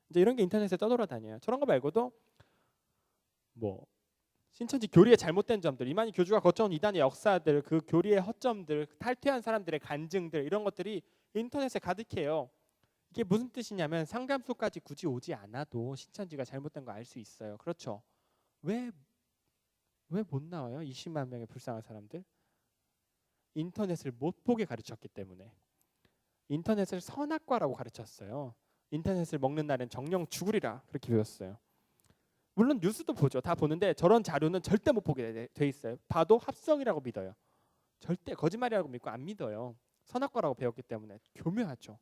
이제 이런 게 인터넷에 떠돌아다녀요. 저런 거 말고도 뭐 신천지 교리의 잘못된 점들, 이만희 교주가 거쳐온 이단의 역사들, 그 교리의 허점들, 탈퇴한 사람들의 간증들 이런 것들이 인터넷에 가득해요. 이게 무슨 뜻이냐면 상담소까지 굳이 오지 않아도 신천지가 잘못된 거 알 수 있어요. 그렇죠? 왜 못 나와요? 20만 명의 불쌍한 사람들? 인터넷을 못 보게 가르쳤기 때문에. 인터넷을 선악과라고 가르쳤어요. 인터넷을 먹는 날엔 정령 죽으리라 그렇게 배웠어요. 물론 뉴스도 보죠. 다 보는데 저런 자료는 절대 못 보게 돼 있어요. 봐도 합성이라고 믿어요. 절대 거짓말이라고 믿고 안 믿어요. 선악과라고 배웠기 때문에. 교묘하죠.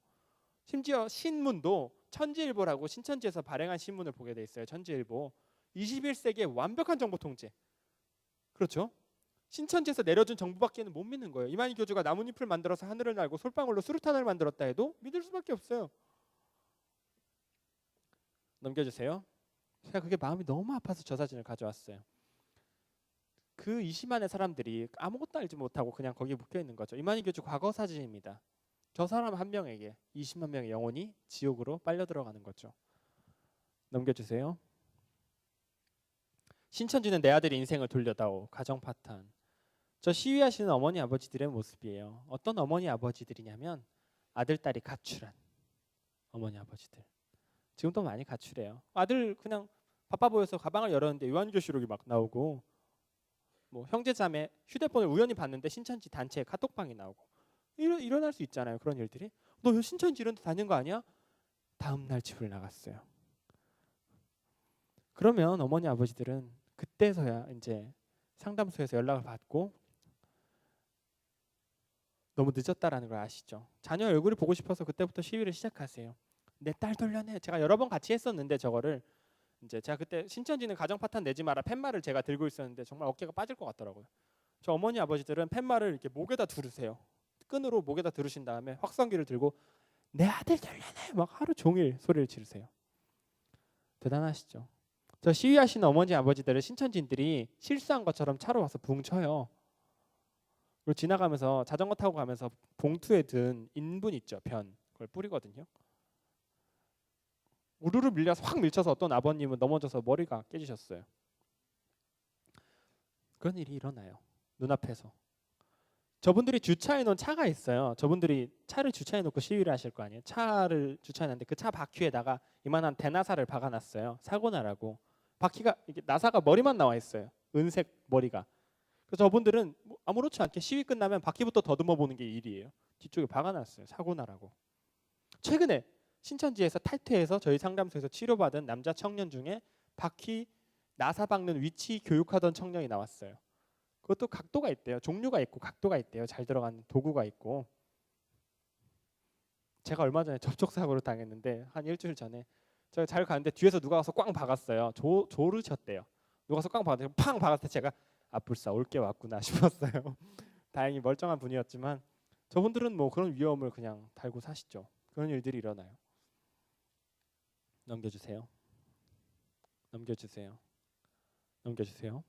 심지어 신문도 천지일보라고 신천지에서 발행한 신문을 보게 돼 있어요. 천지일보. 21세기의 완벽한 정보 통제. 그렇죠? 신천지에서 내려준 정보밖에는 못 믿는 거예요. 이만희 교주가 나뭇잎을 만들어서 하늘을 날고 솔방울로 수류탄을 만들었다 해도 믿을 수밖에 없어요. 넘겨주세요. 제가 그게 마음이 너무 아파서 저 사진을 가져왔어요. 그 20만의 사람들이 아무것도 알지 못하고 그냥 거기에 묶여 있는 거죠. 이만희 교주 과거 사진입니다. 저 사람 한 명에게 20만 명의 영혼이 지옥으로 빨려 들어가는 거죠. 넘겨주세요. 신천지는 내 아들 인생을 돌려다오. 가정 파탄. 저 시위하시는 어머니 아버지들의 모습이에요. 어떤 어머니 아버지들이냐면 아들 딸이 가출한 어머니 아버지들. 지금도 많이 가출해요. 아들 그냥 바빠 보여서 가방을 열었는데 요한계시록이 막 나오고 뭐 형제자매 휴대폰을 우연히 봤는데 신천지 단체 카톡방이 나오고 일어날 수 있잖아요. 그런 일들이. 너 신천지 이런 데 다니는 거 아니야? 다음 날 집을 나갔어요. 그러면 어머니 아버지들은 그때서야 이제 상담소에서 연락을 받고 너무 늦었다라는 걸 아시죠. 자녀 얼굴을 보고 싶어서 그때부터 시위를 시작하세요. 내 딸 돌려내. 제가 여러 번 같이 했었는데 저거를 이제 제가 그때 신천지는 가정 파탄 내지 마라 팻말을 제가 들고 있었는데 정말 어깨가 빠질 것 같더라고요. 저 어머니 아버지들은 팻말을 이렇게 목에다 두르세요. 끈으로 목에다 두르신 다음에 확성기를 들고 내 아들 들려내 막 하루 종일 소리를 지르세요. 대단하시죠? 저 시위하시는 어머니 아버지들을 신천지인들이 실수한 것처럼 차로 와서 붕 쳐요. 그리고 지나가면서 자전거 타고 가면서 봉투에 든 인분 있죠, 변, 그걸 뿌리거든요. 우르르 밀려서 확 밀쳐서 어떤 아버님은 넘어져서 머리가 깨지셨어요. 그런 일이 일어나요, 눈앞에서. 저분들이 주차해 놓은 차가 있어요. 저분들이 차를 주차해 놓고 시위를 하실 거 아니에요. 차를 주차해 놨는데 그 차 바퀴에다가 이만한 대나사를 박아놨어요. 사고 나라고. 바퀴가 이게 나사가 머리만 나와 있어요. 은색 머리가. 그래서 저분들은 아무렇지 않게 시위 끝나면 바퀴부터 더듬어 보는 게 일이에요. 뒤쪽에 박아놨어요. 사고 나라고. 최근에 신천지에서 탈퇴해서 저희 상담소에서 치료받은 남자 청년 중에 바퀴 나사 박는 위치 교육하던 청년이 나왔어요. 그것도 각도가 있대요. 종류가 있고 각도가 있대요. 잘 들어가는 도구가 있고. 제가 얼마 전에 접촉사고를 당했는데 한 일주일 전에 제가 잘 가는데 뒤에서 누가 와서 꽝 박았어요. 조르셨대요. 누가 와서 꽝 박았는데 팡 박았을 때 제가 불사 올 게 왔구나 싶었어요. 다행히 멀쩡한 분이었지만 저분들은 뭐 그런 위험을 그냥 달고 사시죠. 그런 일들이 일어나요. 넘겨주세요. 넘겨주세요. 넘겨주세요.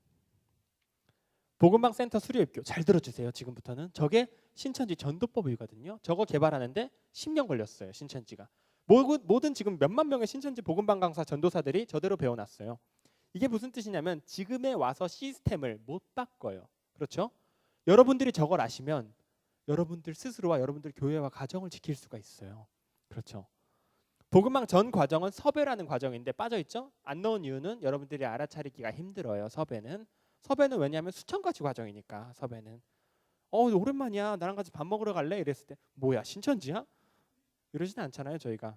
복음방 센터 수료입교 잘 들어주세요. 지금부터는 저게 신천지 전도법이거든요. 저거 개발하는데 10년 걸렸어요. 신천지가. 모든 지금 몇만 명의 신천지 복음방 강사 전도사들이 저대로 배워놨어요. 이게 무슨 뜻이냐면 지금에 와서 시스템을 못 바꿔요. 그렇죠? 여러분들이 저걸 아시면 여러분들 스스로와 여러분들 교회와 가정을 지킬 수가 있어요. 그렇죠? 복음방 전 과정은 섭외라는 과정인데 빠져있죠? 안 넣은 이유는 여러분들이 알아차리기가 힘들어요. 섭외는 왜냐하면 수천 가지 과정이니까. 섭외는 오랜만이야 나랑 같이 밥 먹으러 갈래? 이랬을 때 뭐야 신천지야? 이러지는 않잖아요. 저희가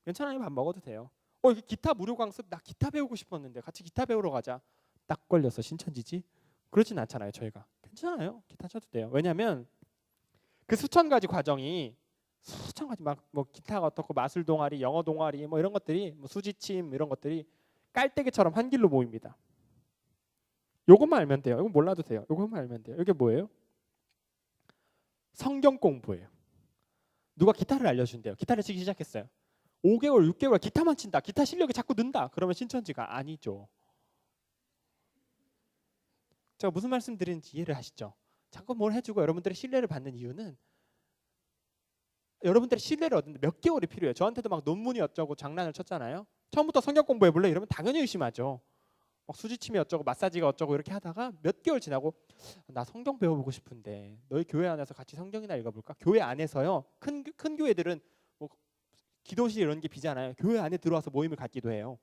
괜찮아요. 밥 먹어도 돼요. 이게 기타 무료 강습 나 기타 배우고 싶었는데 같이 기타 배우러 가자. 딱 걸려서 신천지지? 그러진 않잖아요. 저희가 괜찮아요. 기타 쳐도 돼요. 왜냐하면 그 수천 가지 과정이 수천 가지 막 뭐 기타가 어떻고 마술 동아리, 영어 동아리 뭐 이런 것들이 뭐 수지침 이런 것들이 깔때기처럼 한 길로 모입니다. 요것만 알면 돼요. 이거 몰라도 돼요. 요것만 알면 돼요. 이게 뭐예요? 성경 공부예요. 누가 기타를 알려준대요. 기타를 치기 시작했어요. 5개월, 6개월 기타만 친다. 기타 실력이 자꾸 는다. 그러면 신천지가 아니죠. 제가 무슨 말씀 드리는지 이해를 하시죠? 자꾸 뭘 해주고 여러분들의 신뢰를 받는 이유는 여러분들의 신뢰를 얻는데 몇 개월이 필요해요. 저한테도 막 논문이 어쩌고 장난을 쳤잖아요. 처음부터 성경 공부해볼래? 이러면 당연히 의심하죠. 막 수지침이 어쩌고 마사지가 어쩌고 이렇게 하다가 몇 개월 지나고 나 성경 배워보고 싶은데 너희 교회 안에서 같이 성경이나 읽어볼까? 교회 안에서요. 큰 교회들은 뭐 기도실 이런 게 비잖아요. 교회 안에 들어와서 모임을 갖기도 해요.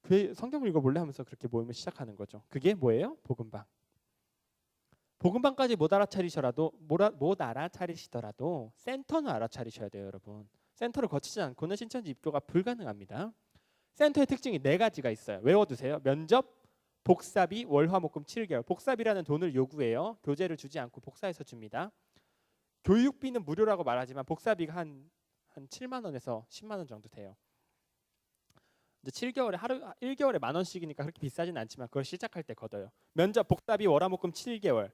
교회 성경을 읽어볼래 하면서 그렇게 모임을 시작하는 거죠. 그게 뭐예요? 복음방. 복음방까지 못 알아차리시더라도 센터는 알아차리셔야 돼요. 여러분. 센터를 거치지 않고는 신천지 입교가 불가능합니다. 센터의 특징이 4가지가 있어요. 외워두세요. 면접, 복사비, 월화목금 7개월. 복사비라는 돈을 요구해요. 교재를 주지 않고 복사해서 줍니다. 교육비는 무료라고 말하지만 복사비가 한 7만 원에서 10만 원 정도 돼요. 이제 7개월에 1개월에 10,000원씩이니까 그렇게 비싸진 않지만 그걸 시작할 때 걷어요. 면접, 복사비, 월화목금 7개월.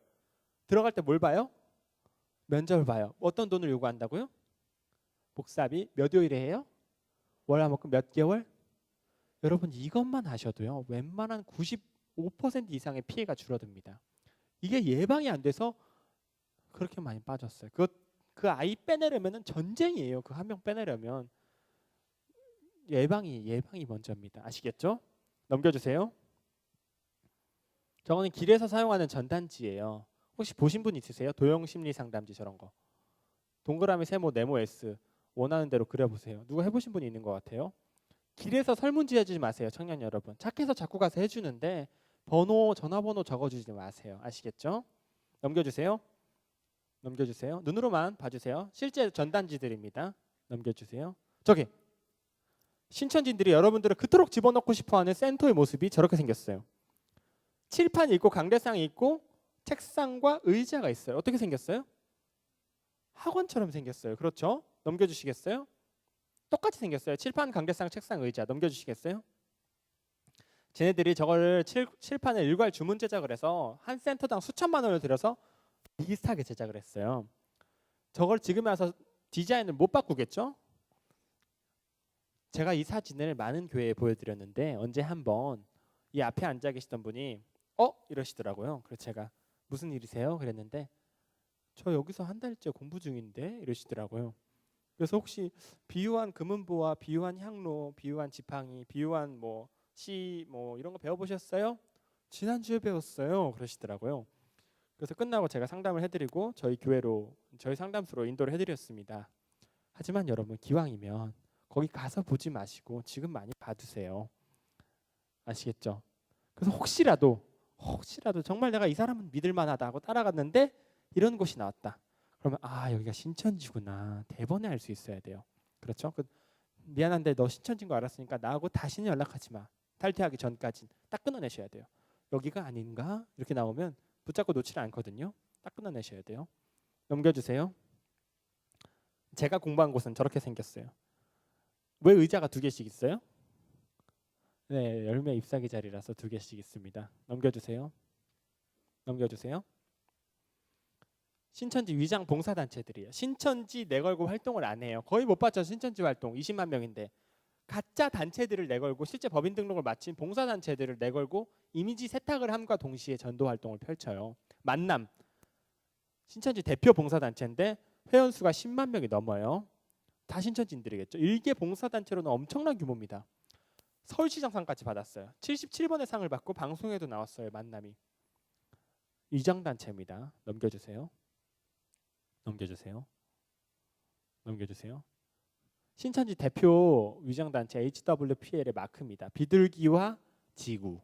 들어갈 때 뭘 봐요? 면접을 봐요. 어떤 돈을 요구한다고요? 복사비 몇 요일에 해요? 월화목금 몇 개월? 여러분 이것만 하셔도요. 웬만한 95% 이상의 피해가 줄어듭니다. 이게 예방이 안 돼서 그렇게 많이 빠졌어요. 그 아이 빼내려면 전쟁이에요. 그 한 명 빼내려면 예방이 먼저입니다. 아시겠죠? 넘겨주세요. 저거는 길에서 사용하는 전단지예요. 혹시 보신 분 있으세요? 도형 심리 상담지 저런 거. 동그라미, 세모, 네모, S 원하는 대로 그려보세요. 누가 해보신 분이 있는 것 같아요? 길에서 설문지 해주지 마세요. 청년 여러분. 착해서 자꾸 가서 해주는데 전화번호 적어주지 마세요. 아시겠죠? 넘겨주세요. 넘겨주세요. 눈으로만 봐주세요. 실제 전단지들입니다. 넘겨주세요. 저기 신천지인들이 여러분들을 그토록 집어넣고 싶어하는 센터의 모습이 저렇게 생겼어요. 칠판이 있고 강대상이 있고 책상과 의자가 있어요. 어떻게 생겼어요? 학원처럼 생겼어요. 그렇죠? 넘겨주시겠어요? 똑같이 생겼어요. 칠판, 강대상, 책상, 의자. 넘겨주시겠어요? 쟤네들이 저걸 칠판을 일괄 주문 제작을 해서 한 센터당 수천만 원을 들여서 비슷하게 제작을 했어요. 저걸 지금 와서 디자인을 못 바꾸겠죠? 제가 이 사진을 많은 교회에 보여드렸는데 언제 한번 이 앞에 앉아 계시던 분이 이러시더라고요. 그래서 제가 무슨 일이세요? 그랬는데 저 여기서 한 달째 공부 중인데 이러시더라고요. 그래서 혹시 비유한 금은보와 비유한 향로, 비유한 지팡이, 비유한 시 이런 거 배워보셨어요? 지난주에 배웠어요. 그러시더라고요. 그래서 끝나고 제가 상담을 해드리고 저희 상담소로 인도를 해드렸습니다. 하지만 여러분 기왕이면 거기 가서 보지 마시고 지금 많이 봐두세요. 아시겠죠? 그래서 혹시라도 정말 내가 이 사람은 믿을만하다 하고 따라갔는데 이런 곳이 나왔다. 그러면 여기가 신천지구나. 대번에 알 수 있어야 돼요. 그렇죠? 미안한데 너 신천지인 거 알았으니까 나하고 다시는 연락하지 마. 탈퇴하기 전까지 딱 끊어내셔야 돼요. 여기가 아닌가? 이렇게 나오면 붙잡고 놓지를 않거든요. 딱 끊어내셔야 돼요. 넘겨주세요. 제가 공부한 곳은 저렇게 생겼어요. 왜 의자가 2개씩 있어요? 네, 열매 잎사귀 자리라서 2개씩 있습니다. 넘겨주세요. 신천지 위장 봉사단체들이에요. 신천지 내걸고 활동을 안 해요. 거의 못 봤죠. 신천지 활동 20만 명인데 가짜 단체들을 내걸고 실제 법인 등록을 마친 봉사단체들을 내걸고 이미지 세탁을 함과 동시에 전도 활동을 펼쳐요. 만남 신천지 대표 봉사단체인데 회원수가 10만 명이 넘어요. 다 신천지인들이겠죠. 일개 봉사단체로는 엄청난 규모입니다. 서울시장상까지 받았어요. 77번의 상을 받고 방송에도 나왔어요. 만남이. 위장단체입니다. 넘겨주세요. 신천지 대표 위장단체 HWPL의 마크입니다. 비둘기와 지구.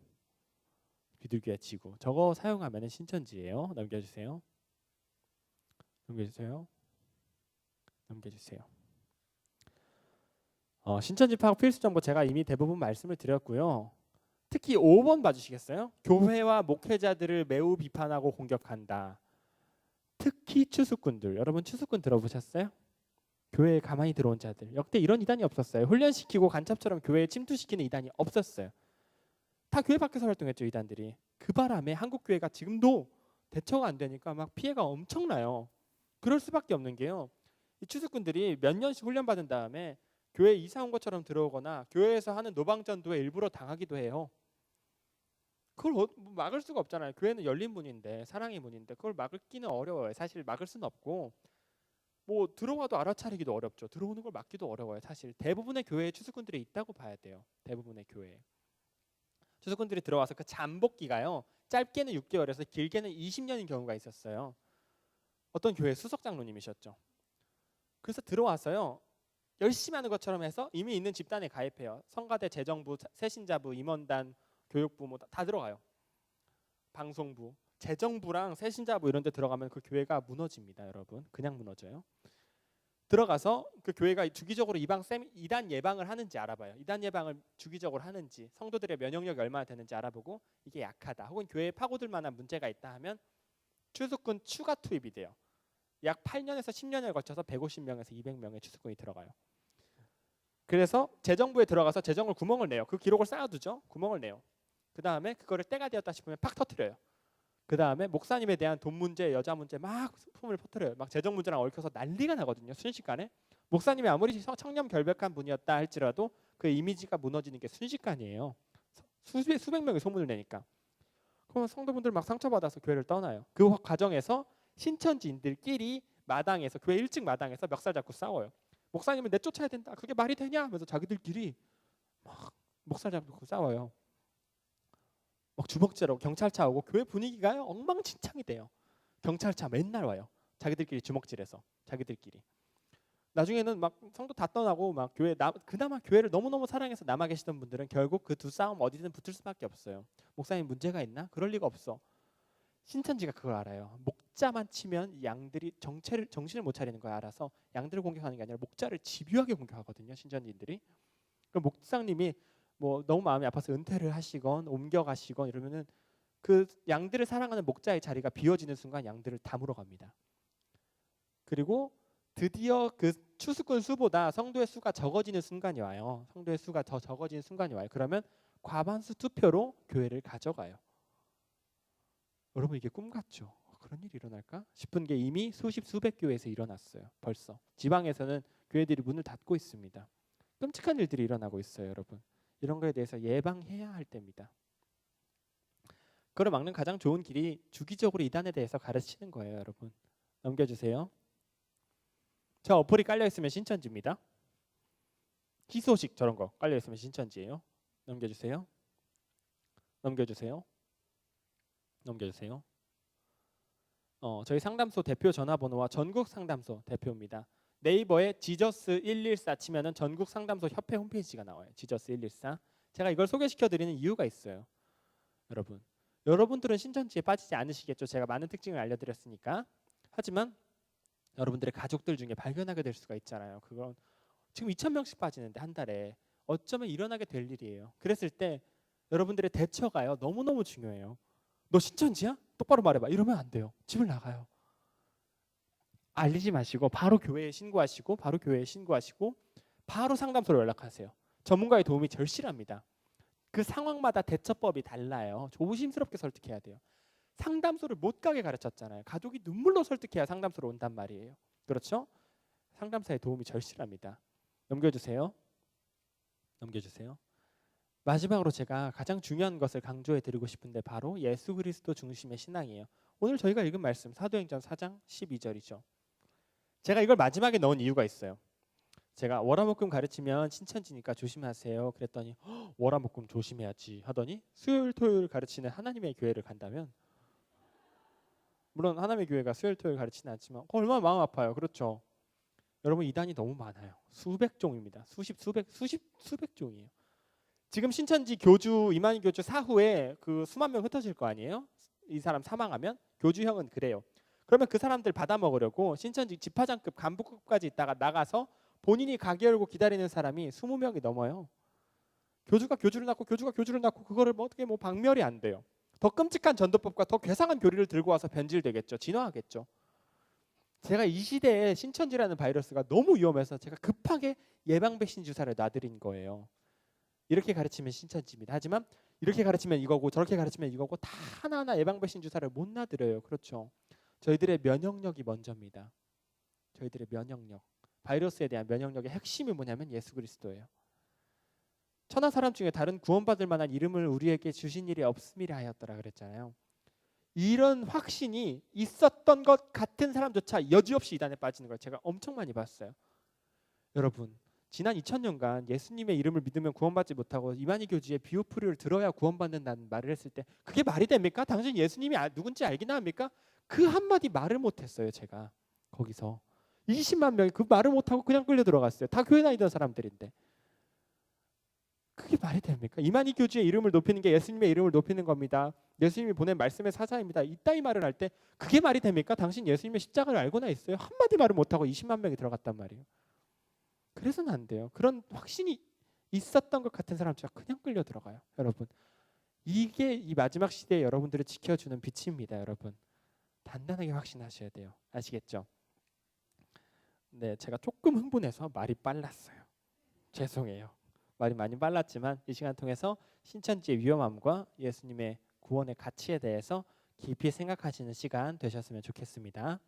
저거 사용하면 신천지예요. 넘겨주세요. 신천지 파악 필수 정보 제가 이미 대부분 말씀을 드렸고요. 특히 5번 봐주시겠어요? 교회와 목회자들을 매우 비판하고 공격한다. 특히 추수꾼들. 여러분 추수꾼 들어보셨어요? 교회에 가만히 들어온 자들. 역대 이런 이단이 없었어요. 훈련시키고 간첩처럼 교회에 침투시키는 이단이 없었어요. 다 교회 밖에서 활동했죠. 이단들이. 그 바람에 한국 교회가 지금도 대처가 안 되니까 막 피해가 엄청나요. 그럴 수밖에 없는 게요. 이 추수꾼들이 몇 년씩 훈련받은 다음에 교회에 이사 온 것처럼 들어오거나 교회에서 하는 노방전도에 일부러 당하기도 해요. 그걸 막을 수가 없잖아요. 교회는 열린 문인데, 사랑의 문인데 그걸 막기는 어려워요. 사실 막을 수는 없고 들어와도 알아차리기도 어렵죠. 들어오는 걸 막기도 어려워요. 사실 대부분의 교회에 추수꾼들이 있다고 봐야 돼요. 대부분의 교회에. 추수꾼들이 들어와서 그 잠복기가요. 짧게는 6개월에서 길게는 20년인 경우가 있었어요. 어떤 교회 수석 장로님이셨죠. 그래서 들어와서요. 열심히 하는 것처럼 해서 이미 있는 집단에 가입해요. 성가대, 재정부, 새신자부, 임원단, 교육부 다 들어가요. 방송부, 재정부랑 새신자부 이런 데 들어가면 그 교회가 무너집니다. 여러분. 그냥 무너져요. 들어가서 그 교회가 주기적으로 이단 예방을 하는지 알아봐요. 이단 예방을 주기적으로 하는지, 성도들의 면역력이 얼마나 되는지 알아보고 이게 약하다 혹은 교회에 파고들 만한 문제가 있다 하면 추수꾼 추가 투입이 돼요. 약 8년에서 10년에 걸쳐서 150명에서 200명의 추수꾼이 들어가요. 그래서 재정부에 들어가서 재정을 구멍을 내요. 그 기록을 쌓아두죠. 구멍을 내요. 그 다음에 그거를 때가 되었다 싶으면 팍 터트려요. 그 다음에 목사님에 대한 돈 문제, 여자 문제 막 소문을 퍼뜨려요. 막 재정 문제랑 얽혀서 난리가 나거든요. 순식간에. 목사님이 아무리 청렴 결백한 분이었다 할지라도 그 이미지가 무너지는 게 순식간이에요. 수백 명의 소문을 내니까. 그러면 성도분들 막 상처받아서 교회를 떠나요. 그 과정에서 신천지인들끼리 마당에서 교회 1층 마당에서 멱살 잡고 싸워요. 목사님을 내쫓아야 된다. 그게 말이 되냐? 하면서 자기들끼리 막 멱살 잡고 싸워요. 막 주먹질하고 경찰차 오고 교회 분위기가 엉망진창이 돼요. 경찰차 맨날 와요. 자기들끼리 주먹질해서 자기들끼리. 나중에는 막 성도 다 떠나고 막 그나마 교회를 너무너무 사랑해서 남아 계시던 분들은 결국 그 두 싸움 어디든 붙을 수밖에 없어요. 목사님 문제가 있나? 그럴 리가 없어. 신천지가 그걸 알아요. 목자만 치면 양들이 정신을 못 차리는 걸 알아서 양들을 공격하는 게 아니라 목자를 집요하게 공격하거든요. 신천지인들이. 그럼 목사님이 너무 마음이 아파서 은퇴를 하시건 옮겨가시건 이러면은 그 양들을 사랑하는 목자의 자리가 비워지는 순간 양들을 다 물어갑니다. 그리고 드디어 그 추수꾼 수보다 성도의 수가 적어지는 순간이 와요. 성도의 수가 더 적어지는 순간이 와요. 그러면 과반수 투표로 교회를 가져가요. 여러분 이게 꿈 같죠? 그런 일이 일어날까 싶은 게 이미 수십 수백 교회에서 일어났어요. 벌써 지방에서는 교회들이 문을 닫고 있습니다. 끔찍한 일들이 일어나고 있어요, 여러분. 이런 거에 대해서 예방해야 할 때입니다. 그걸 막는 가장 좋은 길이 주기적으로 이단에 대해서 가르치는 거예요, 여러분. 넘겨주세요. 저 어플이 깔려 있으면 신천지입니다. 희소식 저런 거 깔려 있으면 신천지예요. 넘겨주세요. 넘겨주세요. 넘겨주세요. 저희 상담소 대표 전화번호와 전국 상담소 대표입니다. 네이버에 지저스 114 치면은 전국 상담소 협회 홈페이지가 나와요. 지저스 114. 제가 이걸 소개시켜 드리는 이유가 있어요. 여러분들은 신천지에 빠지지 않으시겠죠. 제가 많은 특징을 알려드렸으니까. 하지만 여러분들의 가족들 중에 발견하게 될 수가 있잖아요. 그건 지금 2,000명씩 빠지는데 한 달에 어쩌면 일어나게 될 일이에요. 그랬을 때 여러분들의 대처가요. 너무너무 중요해요. 너 신천지야? 똑바로 말해봐. 이러면 안 돼요. 집을 나가요. 알리지 마시고 바로 교회에 신고하시고 바로 상담소로 연락하세요. 전문가의 도움이 절실합니다. 그 상황마다 대처법이 달라요. 조심스럽게 설득해야 돼요. 상담소를 못 가게 가르쳤잖아요. 가족이 눈물로 설득해야 상담소로 온단 말이에요. 그렇죠? 상담사의 도움이 절실합니다. 넘겨주세요. 넘겨주세요. 마지막으로 제가 가장 중요한 것을 강조해 드리고 싶은데 바로 예수 그리스도 중심의 신앙이에요. 오늘 저희가 읽은 말씀 사도행전 4장 12절이죠. 제가 이걸 마지막에 넣은 이유가 있어요. 제가 월화목금 가르치면 신천지니까 조심하세요 그랬더니 월화목금 조심해야지 하더니 수요일 토요일 가르치는 하나님의 교회를 간다면, 물론 하나님의 교회가 수요일 토요일 가르치는 않지만 얼마나 마음 아파요. 그렇죠? 여러분 이단이 너무 많아요. 수백 종입니다. 수백 종이에요. 지금 신천지 교주 이만희 교주 사후에 그 수만 명 흩어질 거 아니에요? 이 사람 사망하면 교주형은 그래요. 그러면 그 사람들 받아먹으려고 신천지 집화장급 간부급까지 있다가 나가서 본인이 가게 열고 기다리는 사람이 20명이 넘어요. 교주가 교주를 낳고 교주가 교주를 낳고 그거를 어떻게 박멸이 안 돼요. 더 끔찍한 전도법과 더 괴상한 교리를 들고 와서 변질되겠죠. 진화하겠죠. 제가 이 시대에 신천지라는 바이러스가 너무 위험해서 제가 급하게 예방 백신 주사를 놔드린 거예요. 이렇게 가르치면 신천지입니다. 하지만 이렇게 가르치면 이거고 저렇게 가르치면 이거고 다 하나하나 예방 백신 주사를 못 놔드려요. 그렇죠? 저희들의 면역력이 먼저입니다. 저희들의 면역력. 바이러스에 대한 면역력의 핵심이 뭐냐면 예수 그리스도예요. 천하 사람 중에 다른 구원받을 만한 이름을 우리에게 주신 일이 없음이라 하였더라 그랬잖아요. 이런 확신이 있었던 것 같은 사람조차 여지없이 이단에 빠지는 걸 제가 엄청 많이 봤어요. 여러분 지난 2000년간 예수님의 이름을 믿으면 구원받지 못하고 이만희 교주의 비오프리를 들어야 구원받는다는 말을 했을 때 그게 말이 됩니까? 당신 예수님이 누군지 알기나 합니까? 그 한마디 말을 못했어요. 제가 거기서 20만 명이 그 말을 못하고 그냥 끌려 들어갔어요. 다 교회 다니던 사람들인데 그게 말이 됩니까? 이만희 교주의 이름을 높이는 게 예수님의 이름을 높이는 겁니다. 예수님이 보낸 말씀의 사자입니다. 이따위 말을 할 때 그게 말이 됩니까? 당신 예수님의 십자가를 알고나 있어요? 한마디 말을 못하고 20만 명이 들어갔단 말이에요. 그래서는 안 돼요. 그런 확신이 있었던 것 같은 사람 제가 그냥 끌려 들어가요. 여러분 이게 이 마지막 시대에 여러분들을 지켜주는 빛입니다. 여러분 단단하게 확신하셔야 돼요. 아시겠죠? 네, 제가 조금 흥분해서 말이 빨랐어요. 죄송해요. 말이 많이 빨랐지만 이 시간 통해서 신천지의 위험함과 예수님의 구원의 가치에 대해서 깊이 생각하시는 시간 되셨으면 좋겠습니다.